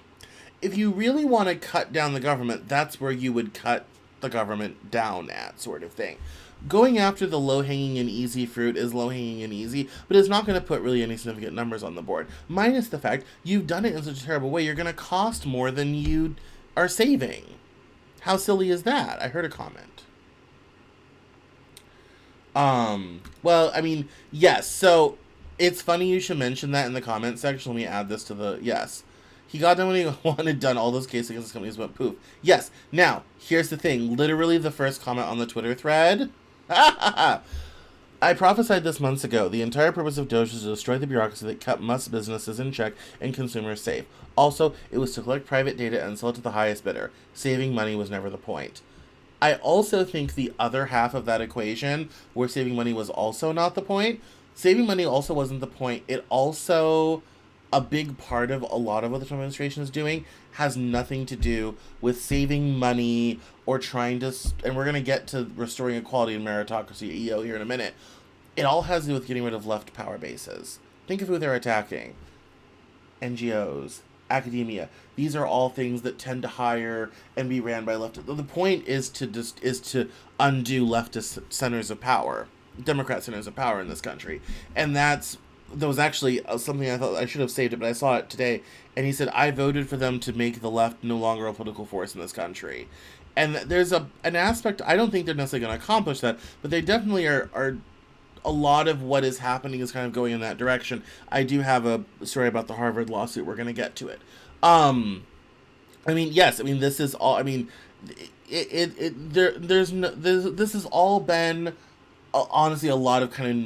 If you really want to cut down the government, that's where you would cut the government down at, sort of thing. Going after the low-hanging and easy fruit is low-hanging and easy, but it's not going to put really any significant numbers on the board. Minus the fact you've done it in such a terrible way, you're going to cost more than you are saving. How silly is that? I heard a comment. Well, I mean, yes, so it's funny you should mention that in the comment section. Let me add this to the, yes. He got done when he wanted done. All those cases against his companies went poof. Yes. Now, here's the thing. Literally the first comment on the Twitter thread. I prophesied this months ago. The entire purpose of Doge was to destroy the bureaucracy that kept Musk's businesses in check and consumers safe. Also, it was to collect private data and sell it to the highest bidder. Saving money was never the point. I also think the other half of that equation, where saving money was also not the point, saving money also wasn't the point. It also, a big part of a lot of what the Trump administration is doing has nothing to do with saving money or trying to, and we're going to get to restoring equality and meritocracy, EO, here in a minute. It all has to do with getting rid of left power bases. Think of who they're attacking. NGOs, academia. These are all things that tend to hire and be ran by left. The point is to undo leftist centers of power, Democrat centers of power in this country. And there was actually something I thought I should have saved it, but I saw it today. And he said, I voted for them to make the left no longer a political force in this country. And there's an aspect, I don't think they're necessarily going to accomplish that, but they definitely are a lot of what is happening is kind of going in that direction. I do have a story about the Harvard lawsuit. We're going to get to it. I mean, yes, I mean, this is all, I mean, this has all been, honestly, a lot of kind of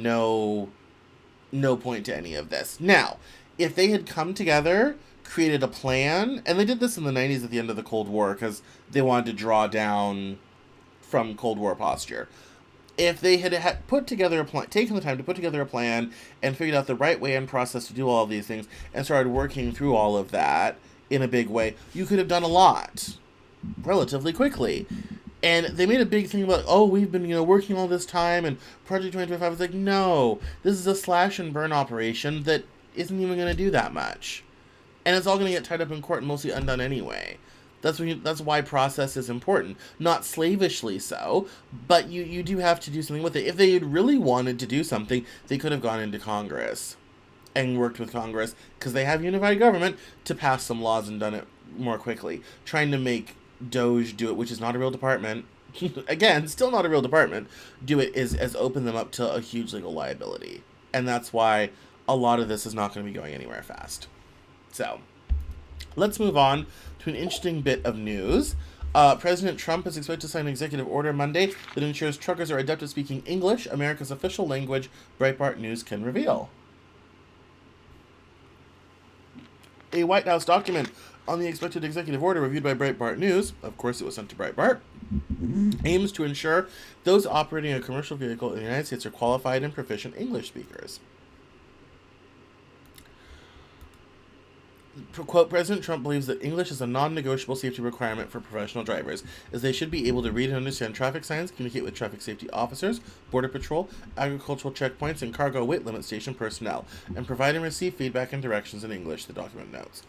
no point to any of this. Now, if they had come together, created a plan, and they did this in the 90s at the end of the Cold War because they wanted to draw down from Cold War posture. If they had put together a plan, taken the time to put together a plan and figured out the right way and process to do all of these things and started working through all of that in a big way, you could have done a lot relatively quickly. And they made a big thing about, oh, we've been, working all this time, and Project 2025 is like, no, this is a slash and burn operation that isn't even going to do that much. And it's all going to get tied up in court and mostly undone anyway. That's why process is important. Not slavishly so, but you do have to do something with it. If they had really wanted to do something, they could have gone into Congress and worked with Congress, because they have unified government, to pass some laws and done it more quickly. Trying to make Doge do it, which is not a real department, again, still not a real department, do it is open them up to a huge legal liability. And that's why a lot of this is not going to be going anywhere fast. So, let's move on to an interesting bit of news. President Trump is expected to sign an executive order Monday that ensures truckers are adept at speaking English, America's official language, Breitbart News can reveal. A White House document on the expected executive order reviewed by Breitbart News, of course it was sent to Breitbart, aims to ensure those operating a commercial vehicle in the United States are qualified and proficient English speakers. Quote, President Trump believes that English is a non-negotiable safety requirement for professional drivers, as they should be able to read and understand traffic signs, communicate with traffic safety officers, border patrol, agricultural checkpoints, and cargo weight limit station personnel, and provide and receive feedback and directions in English, the document notes.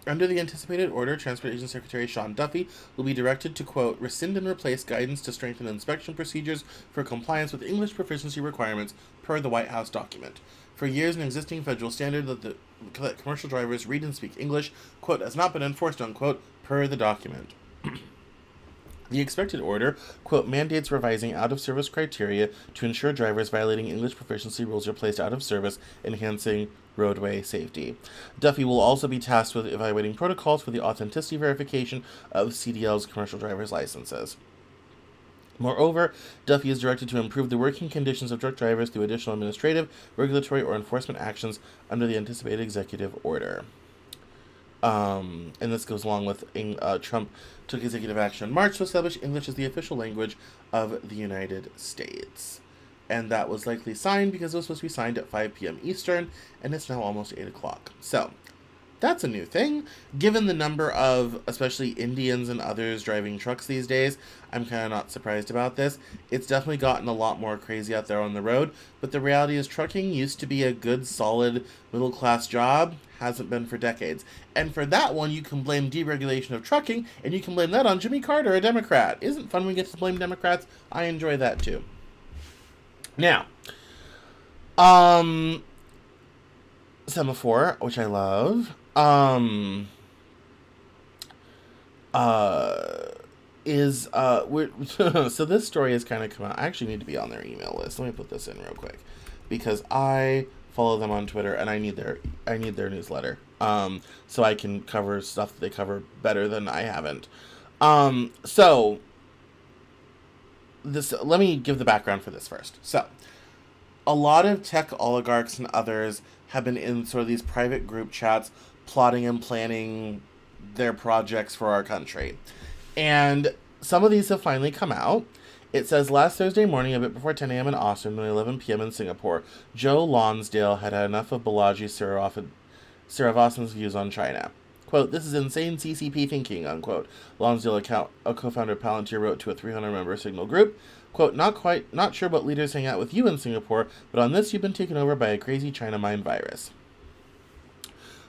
Under the anticipated order, Transportation Secretary Sean Duffy will be directed to, quote, rescind and replace guidance to strengthen inspection procedures for compliance with English proficiency requirements per the White House document. For years, an existing federal standard that commercial drivers read and speak English, quote, has not been enforced, unquote, per the document. The expected order, quote, mandates revising out-of-service criteria to ensure drivers violating English proficiency rules are placed out of service, enhancing roadway safety. Duffy will also be tasked with evaluating protocols for the authenticity verification of CDL's commercial driver's licenses. Moreover, Duffy is directed to improve the working conditions of truck drivers through additional administrative, regulatory, or enforcement actions under the anticipated executive order. And this goes along with Trump took executive action in March to establish English as the official language of the United States. And that was likely signed because it was supposed to be signed at 5 p.m. Eastern, and it's now almost 8 o'clock. So, that's a new thing. Given the number of, especially Indians and others driving trucks these days, I'm kind of not surprised about this. It's definitely gotten a lot more crazy out there on the road, but the reality is trucking used to be a good, solid, middle-class job. Hasn't been for decades. And for that one, you can blame deregulation of trucking, and you can blame that on Jimmy Carter, a Democrat. Isn't it fun when we get to blame Democrats? I enjoy that too. Now, semaphore, which I love, so this has kind of come out. I actually need to be on their email list. Let me put this in real quick, because I follow them on Twitter, and I need their newsletter, so I can cover stuff that they cover better than I haven't. So this, let me give the background for this first. So, a lot of tech oligarchs and others have been in sort of these private group chats plotting and planning their projects for our country. And some of these have finally come out. It says, last Thursday morning, a bit before 10 a.m. in Austin and 11 p.m. in Singapore, Joe Lonsdale had had enough of Balaji Srinivasan's views on China. Quote, this is insane CCP thinking, unquote. Lonsdale, a co-founder of Palantir, wrote to a 300-member Signal group. Quote, not sure what leaders hang out with you in Singapore, but on this you've been taken over by a crazy China mind virus.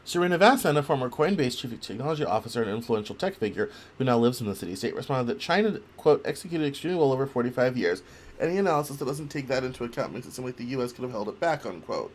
Srinivasan, a former Coinbase chief technology officer and influential tech figure who now lives in the city-state, responded that China, quote, executed extremely well over 45 years. Any analysis that doesn't take that into account makes it seem like the U.S. could have held it back, unquote.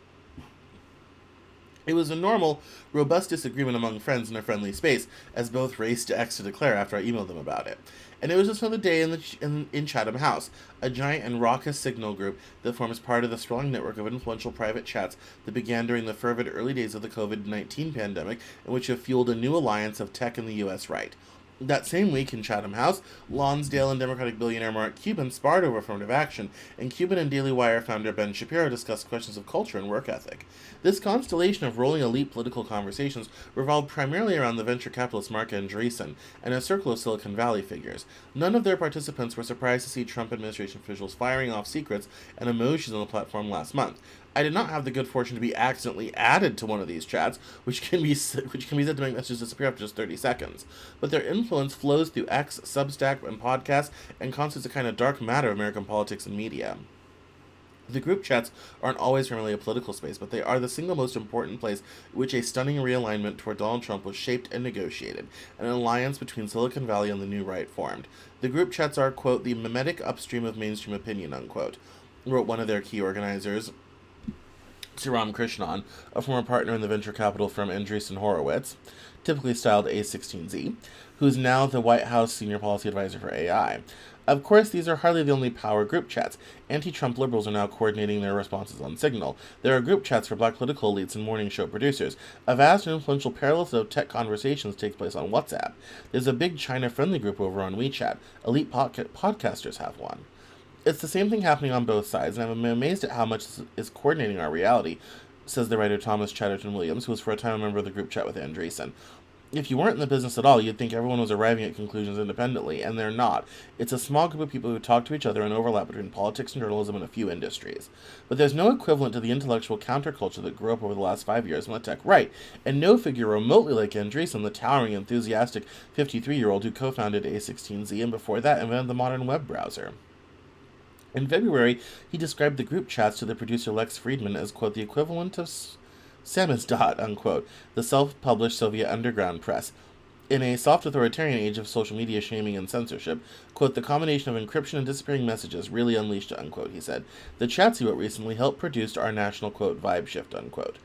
It was a normal, robust disagreement among friends in a friendly space, as both raced to X to declare after I emailed them about it. And it was just another day in Chatham House, a giant and raucous Signal group that forms part of the sprawling network of influential private chats that began during the fervid early days of the COVID-19 pandemic, and which have fueled a new alliance of tech and the U.S. right. That same week in Chatham House, Lonsdale and Democratic billionaire Mark Cuban sparred over affirmative action, and Cuban and Daily Wire founder Ben Shapiro discussed questions of culture and work ethic. This constellation of rolling elite political conversations revolved primarily around the venture capitalist Mark Andreessen and a circle of Silicon Valley figures. None of their participants were surprised to see Trump administration officials firing off secrets and emojis on the platform last month. I did not have the good fortune to be accidentally added to one of these chats, which can be said to make messages disappear after just 30 seconds. But their influence flows through X, Substack, and podcasts, and constitutes a kind of dark matter of American politics and media. The group chats aren't always primarily a political space, but they are the single most important place in which a stunning realignment toward Donald Trump was shaped and negotiated, an alliance between Silicon Valley and the new right formed. The group chats are, quote, the mimetic upstream of mainstream opinion, unquote, wrote one of their key organizers, Ram Krishnan, a former partner in the venture capital firm Andreessen Horowitz, typically styled A16Z, who is now the White House Senior Policy Advisor for AI. Of course, these are hardly the only power group chats. Anti-Trump liberals are now coordinating their responses on Signal. There are group chats for black political elites and morning show producers. A vast and influential parallel set of tech conversations takes place on WhatsApp. There's a big China-friendly group over on WeChat. Elite podcasters have one. It's the same thing happening on both sides, and I'm amazed at how much this is coordinating our reality, says the writer Thomas Chatterton Williams, who was for a time a member of the group chat with Andreessen. If you weren't in the business at all, you'd think everyone was arriving at conclusions independently, and they're not. It's a small group of people who talk to each other and overlap between politics and journalism and a few industries. But there's no equivalent to the intellectual counterculture that grew up over the last 5 years on the tech right, and no figure remotely like Andreessen, the towering, enthusiastic 53-year-old who co-founded A16Z and before that invented the modern web browser. In February, he described the group chats to the producer Lex Friedman as, quote, the equivalent of samizdat, unquote, the self-published Soviet underground press. In a soft authoritarian age of social media shaming and censorship, quote, the combination of encryption and disappearing messages really unleashed, unquote, he said. The chats he wrote recently helped produce our national, quote, vibe shift, unquote.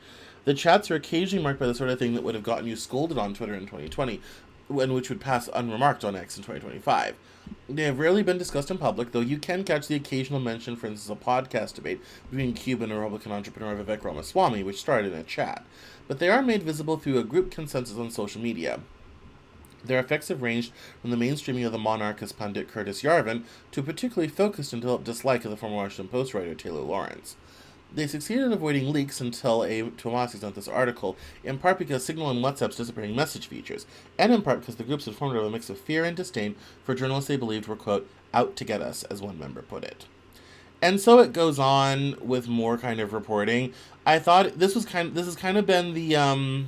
The chats are occasionally marked by the sort of thing that would have gotten you scolded on Twitter in 2020, and which would pass unremarked on X in 2025. They have rarely been discussed in public, though you can catch the occasional mention, for instance, a podcast debate between Cuban and Republican entrepreneur Vivek Ramaswamy, which started in a chat. But they are made visible through a group consensus on social media. Their effects have ranged from the mainstreaming of the monarchist pundit Curtis Yarvin to a particularly focused and developed dislike of the former Washington Post writer Taylor Lawrence. They succeeded in avoiding leaks until to a modest extent this article, in part because Signal and WhatsApp's disappearing message features, and in part because the groups had formed out of a mix of fear and disdain for journalists they believed were, quote, out to get us, as one member put it. And so it goes on with more kind of reporting. I thought this has kind of been the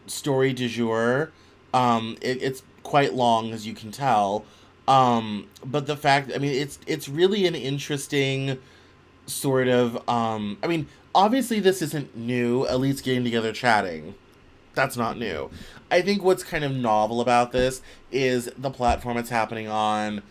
story du jour. It's quite long, as you can tell. But the fact, I mean, it's really an interesting sort of, I mean, obviously this isn't new, elites getting together chatting. That's not new. I think what's kind of novel about this is the platform it's happening on.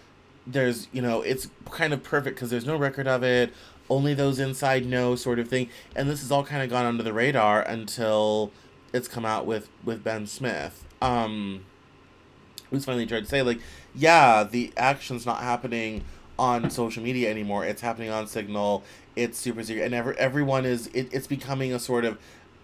There's, it's kind of perfect because there's no record of it. Only those inside know, sort of thing. And this has all kind of gone under the radar until it's come out with Ben Smith. Who's finally tried to say, like, yeah, the action's not happening on social media anymore. It's happening on Signal. It's super secret. And everyone is, it's becoming a sort of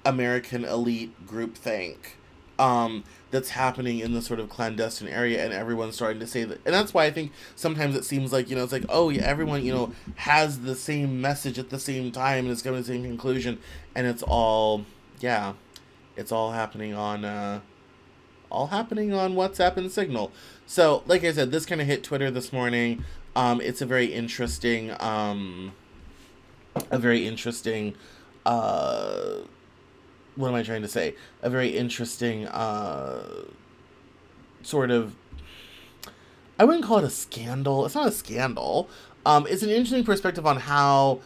American elite group think that's happening in this sort of clandestine area, and everyone's starting to say that. And that's why I think sometimes it seems like, it's like, oh, yeah, everyone, has the same message at the same time and is coming to the same conclusion. And it's all, yeah, it's all happening on WhatsApp and Signal. So, like I said, this kind of hit Twitter this morning. It's a very interesting, what am I trying to say? A very interesting, sort of, I wouldn't call it a scandal. It's not a scandal. It's an interesting perspective on how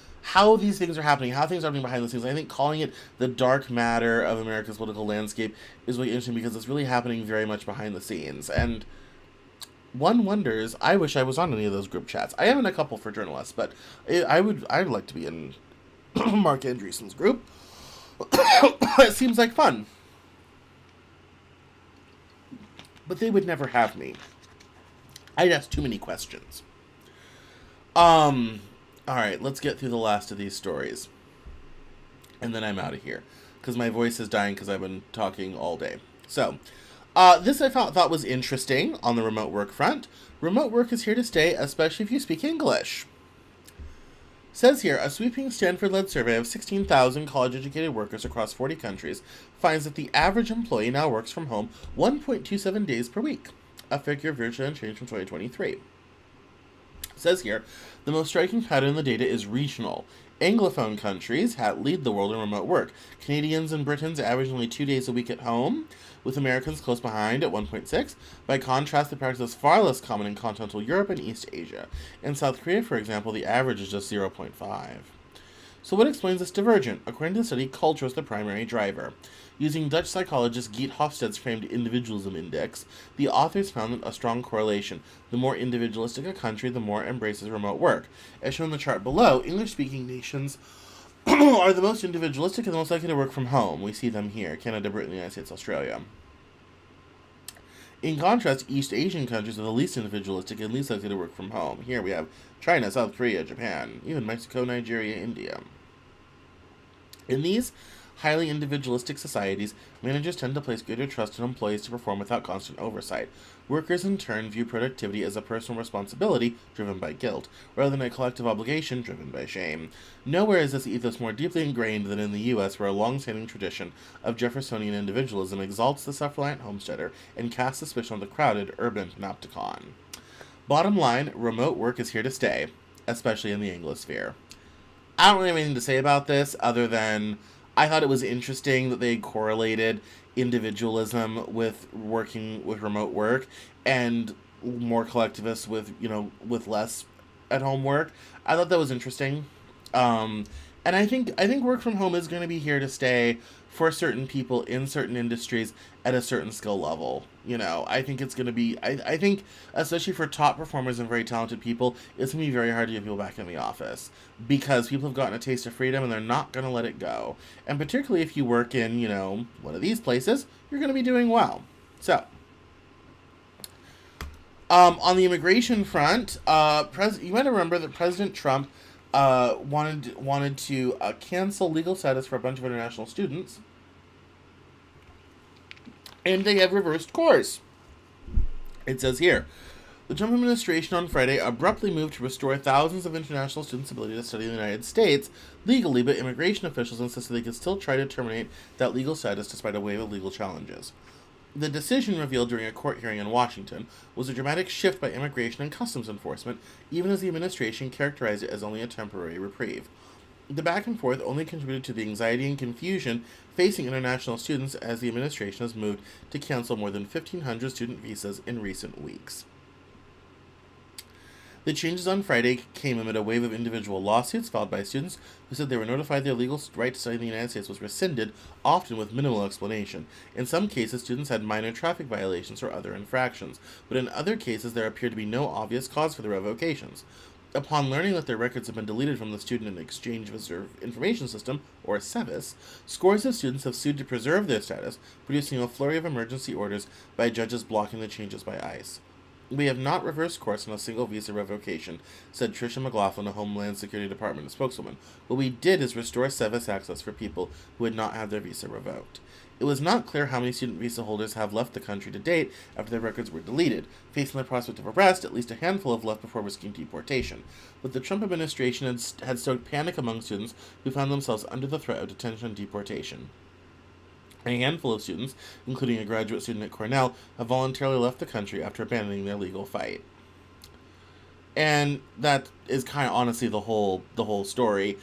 these things are happening, how things are happening behind the scenes. I think calling it the dark matter of America's political landscape is really interesting because it's really happening very much behind the scenes. And one wonders, I wish I was on any of those group chats. I am in a couple for journalists, but I'd like to be in Mark Andreessen's group. It seems like fun. But they would never have me. I'd ask too many questions. Alright, let's get through the last of these stories. And then I'm out of here. Because my voice is dying because I've been talking all day. So, this I thought was interesting on the remote work front. Remote work is here to stay, especially if you speak English. Says here, a sweeping Stanford-led survey of 16,000 college-educated workers across 40 countries finds that the average employee now works from home 1.27 days per week, a figure virtually unchanged from 2023. Says here, the most striking pattern in the data is regional. Anglophone countries lead the world in remote work. Canadians and Britons average only 2 days a week at home, with Americans close behind at 1.6. By contrast, the practice is far less common in continental Europe and East Asia. In South Korea, for example, the average is just 0.5. So what explains this divergence? According to the study, culture is the primary driver. Using Dutch psychologist Geert Hofstede's framed individualism index, the authors found a strong correlation. The more individualistic a country, the more it embraces remote work. As shown in the chart below, English-speaking nations are the most individualistic and the most likely to work from home. We see them here: Canada, Britain, the United States, Australia. In contrast, East Asian countries are the least individualistic and least likely to work from home. Here we have China, South Korea, Japan, even Mexico, Nigeria, India. In these highly individualistic societies, managers tend to place greater trust in employees to perform without constant oversight. workers in turn view productivity as a personal responsibility driven by guilt, rather than a collective obligation driven by shame. Nowhere is this ethos more deeply ingrained than in the U.S., where a long-standing tradition of Jeffersonian individualism exalts the self-reliant homesteader and casts suspicion on the crowded urban panopticon. Bottom line, remote work is here to stay, especially in the Anglosphere. I don't really have anything to say about this other than I thought it was interesting that they correlated individualism with working with remote work and more collectivists with, with less at home work. I thought that was interesting. Um, and I think work from home is going to be here to stay for certain people in certain industries at a certain skill level. I think it's going to be, I think, especially for top performers and very talented people, it's going to be very hard to get people back in the office because people have gotten a taste of freedom and they're not going to let it go. And particularly if you work in, one of these places, you're going to be doing well. So, on the immigration front, you might remember that President Trump wanted to cancel legal status for a bunch of international students, and they have reversed course. It says here, the Trump administration on Friday abruptly moved to restore thousands of international students' ability to study in the United States legally, but immigration officials insisted they could still try to terminate that legal status despite a wave of legal challenges. The decision revealed during a court hearing in Washington was a dramatic shift by Immigration and Customs Enforcement, even as the administration characterized it as only a temporary reprieve. The back and forth only contributed to the anxiety and confusion facing international students as the administration has moved to cancel more than 1,500 student visas in recent weeks. The changes on Friday came amid a wave of individual lawsuits filed by students who said they were notified their legal right to study in the United States was rescinded, often with minimal explanation. In some cases, students had minor traffic violations or other infractions, but in other cases, there appeared to be no obvious cause for the revocations. Upon learning that their records have been deleted from the Student and Exchange Visitor Information System, or SEVIS, scores of students have sued to preserve their status, producing a flurry of emergency orders by judges blocking the changes by ICE. We have not reversed course on a single visa revocation, said Tricia McLaughlin, a Homeland Security Department spokeswoman. What we did is restore SEVIS access for people who had not had their visa revoked. It was not clear how many student visa holders have left the country to date after their records were deleted. Facing the prospect of arrest, at least a handful have left before risking deportation. But the Trump administration had stoked panic among students who found themselves under the threat of detention and deportation. A handful of students, including a graduate student at Cornell, have voluntarily left the country after abandoning their legal fight. And that is kind of honestly the whole story.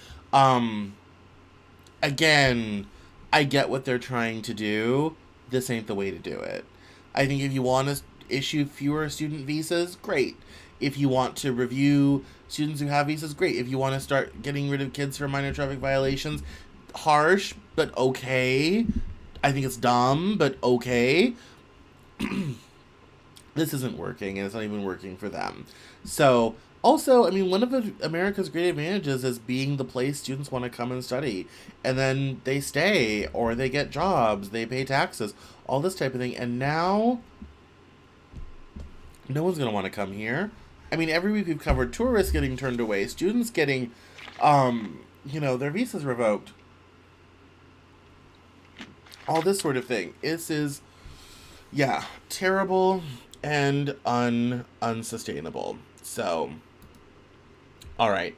Again, I get what they're trying to do. This ain't the way to do it. I think if you want to issue fewer student visas, great. If you want to review students who have visas, great. If you want to start getting rid of kids for minor traffic violations, harsh, but okay. I think it's dumb, but okay. This isn't working, and it's not even working for them. So, also, I mean, one of America's great advantages is being the place students want to come and study. And then they stay, or they get jobs, they pay taxes, all this type of thing. And now, no one's going to want to come here. I mean, every week we've covered tourists getting turned away, students getting, their visas revoked. All this sort of thing. This is, terrible and unsustainable. So, all right.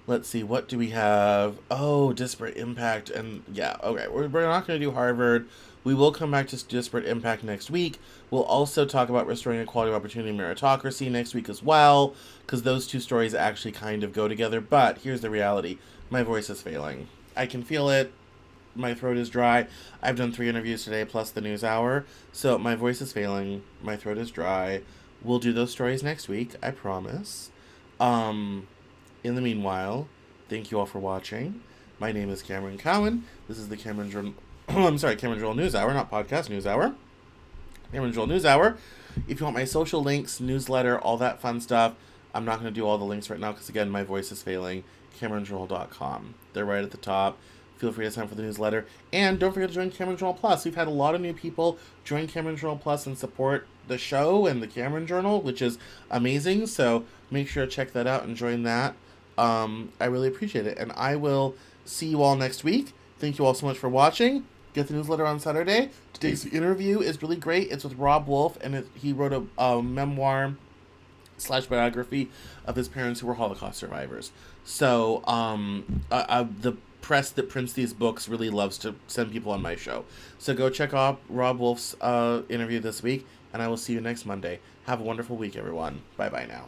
Let's see. What do we have? Oh, disparate impact. And okay. We're not going to do Harvard. We will come back to disparate impact next week. We'll also talk about restoring equality of opportunity and meritocracy next week as well, because those two stories actually kind of go together. But here's the reality. My voice is failing. I can feel it. My throat is dry. I've done 3 interviews today plus the Newshour. So my voice is failing. My throat is dry. We'll do those stories next week. I promise. In the meanwhile, thank you all for watching. My name is Cameron Cowan. This is the Cameron Journal... Cameron Journal Newshour, not podcast Newshour. Cameron Journal Newshour. If you want my social links, newsletter, all that fun stuff, I'm not going to do all the links right now because, again, my voice is failing. CameronJournal.com. They're right at the top. Feel free to sign up for the newsletter. And don't forget to join Cameron Journal Plus. We've had a lot of new people join Cameron Journal Plus and support the show and the Cameron Journal, which is amazing. So make sure to check that out and join that. I really appreciate it. And I will see you all next week. Thank you all so much for watching. Get the newsletter on Saturday. Today's interview is really great. It's with Rob Wolf, and he wrote a memoir slash biography of his parents who were Holocaust survivors. So the press that prints these books really loves to send people on my show. So go check out Rob Wolf's interview this week, and I will see you next Monday. Have a wonderful week, everyone. Bye bye now.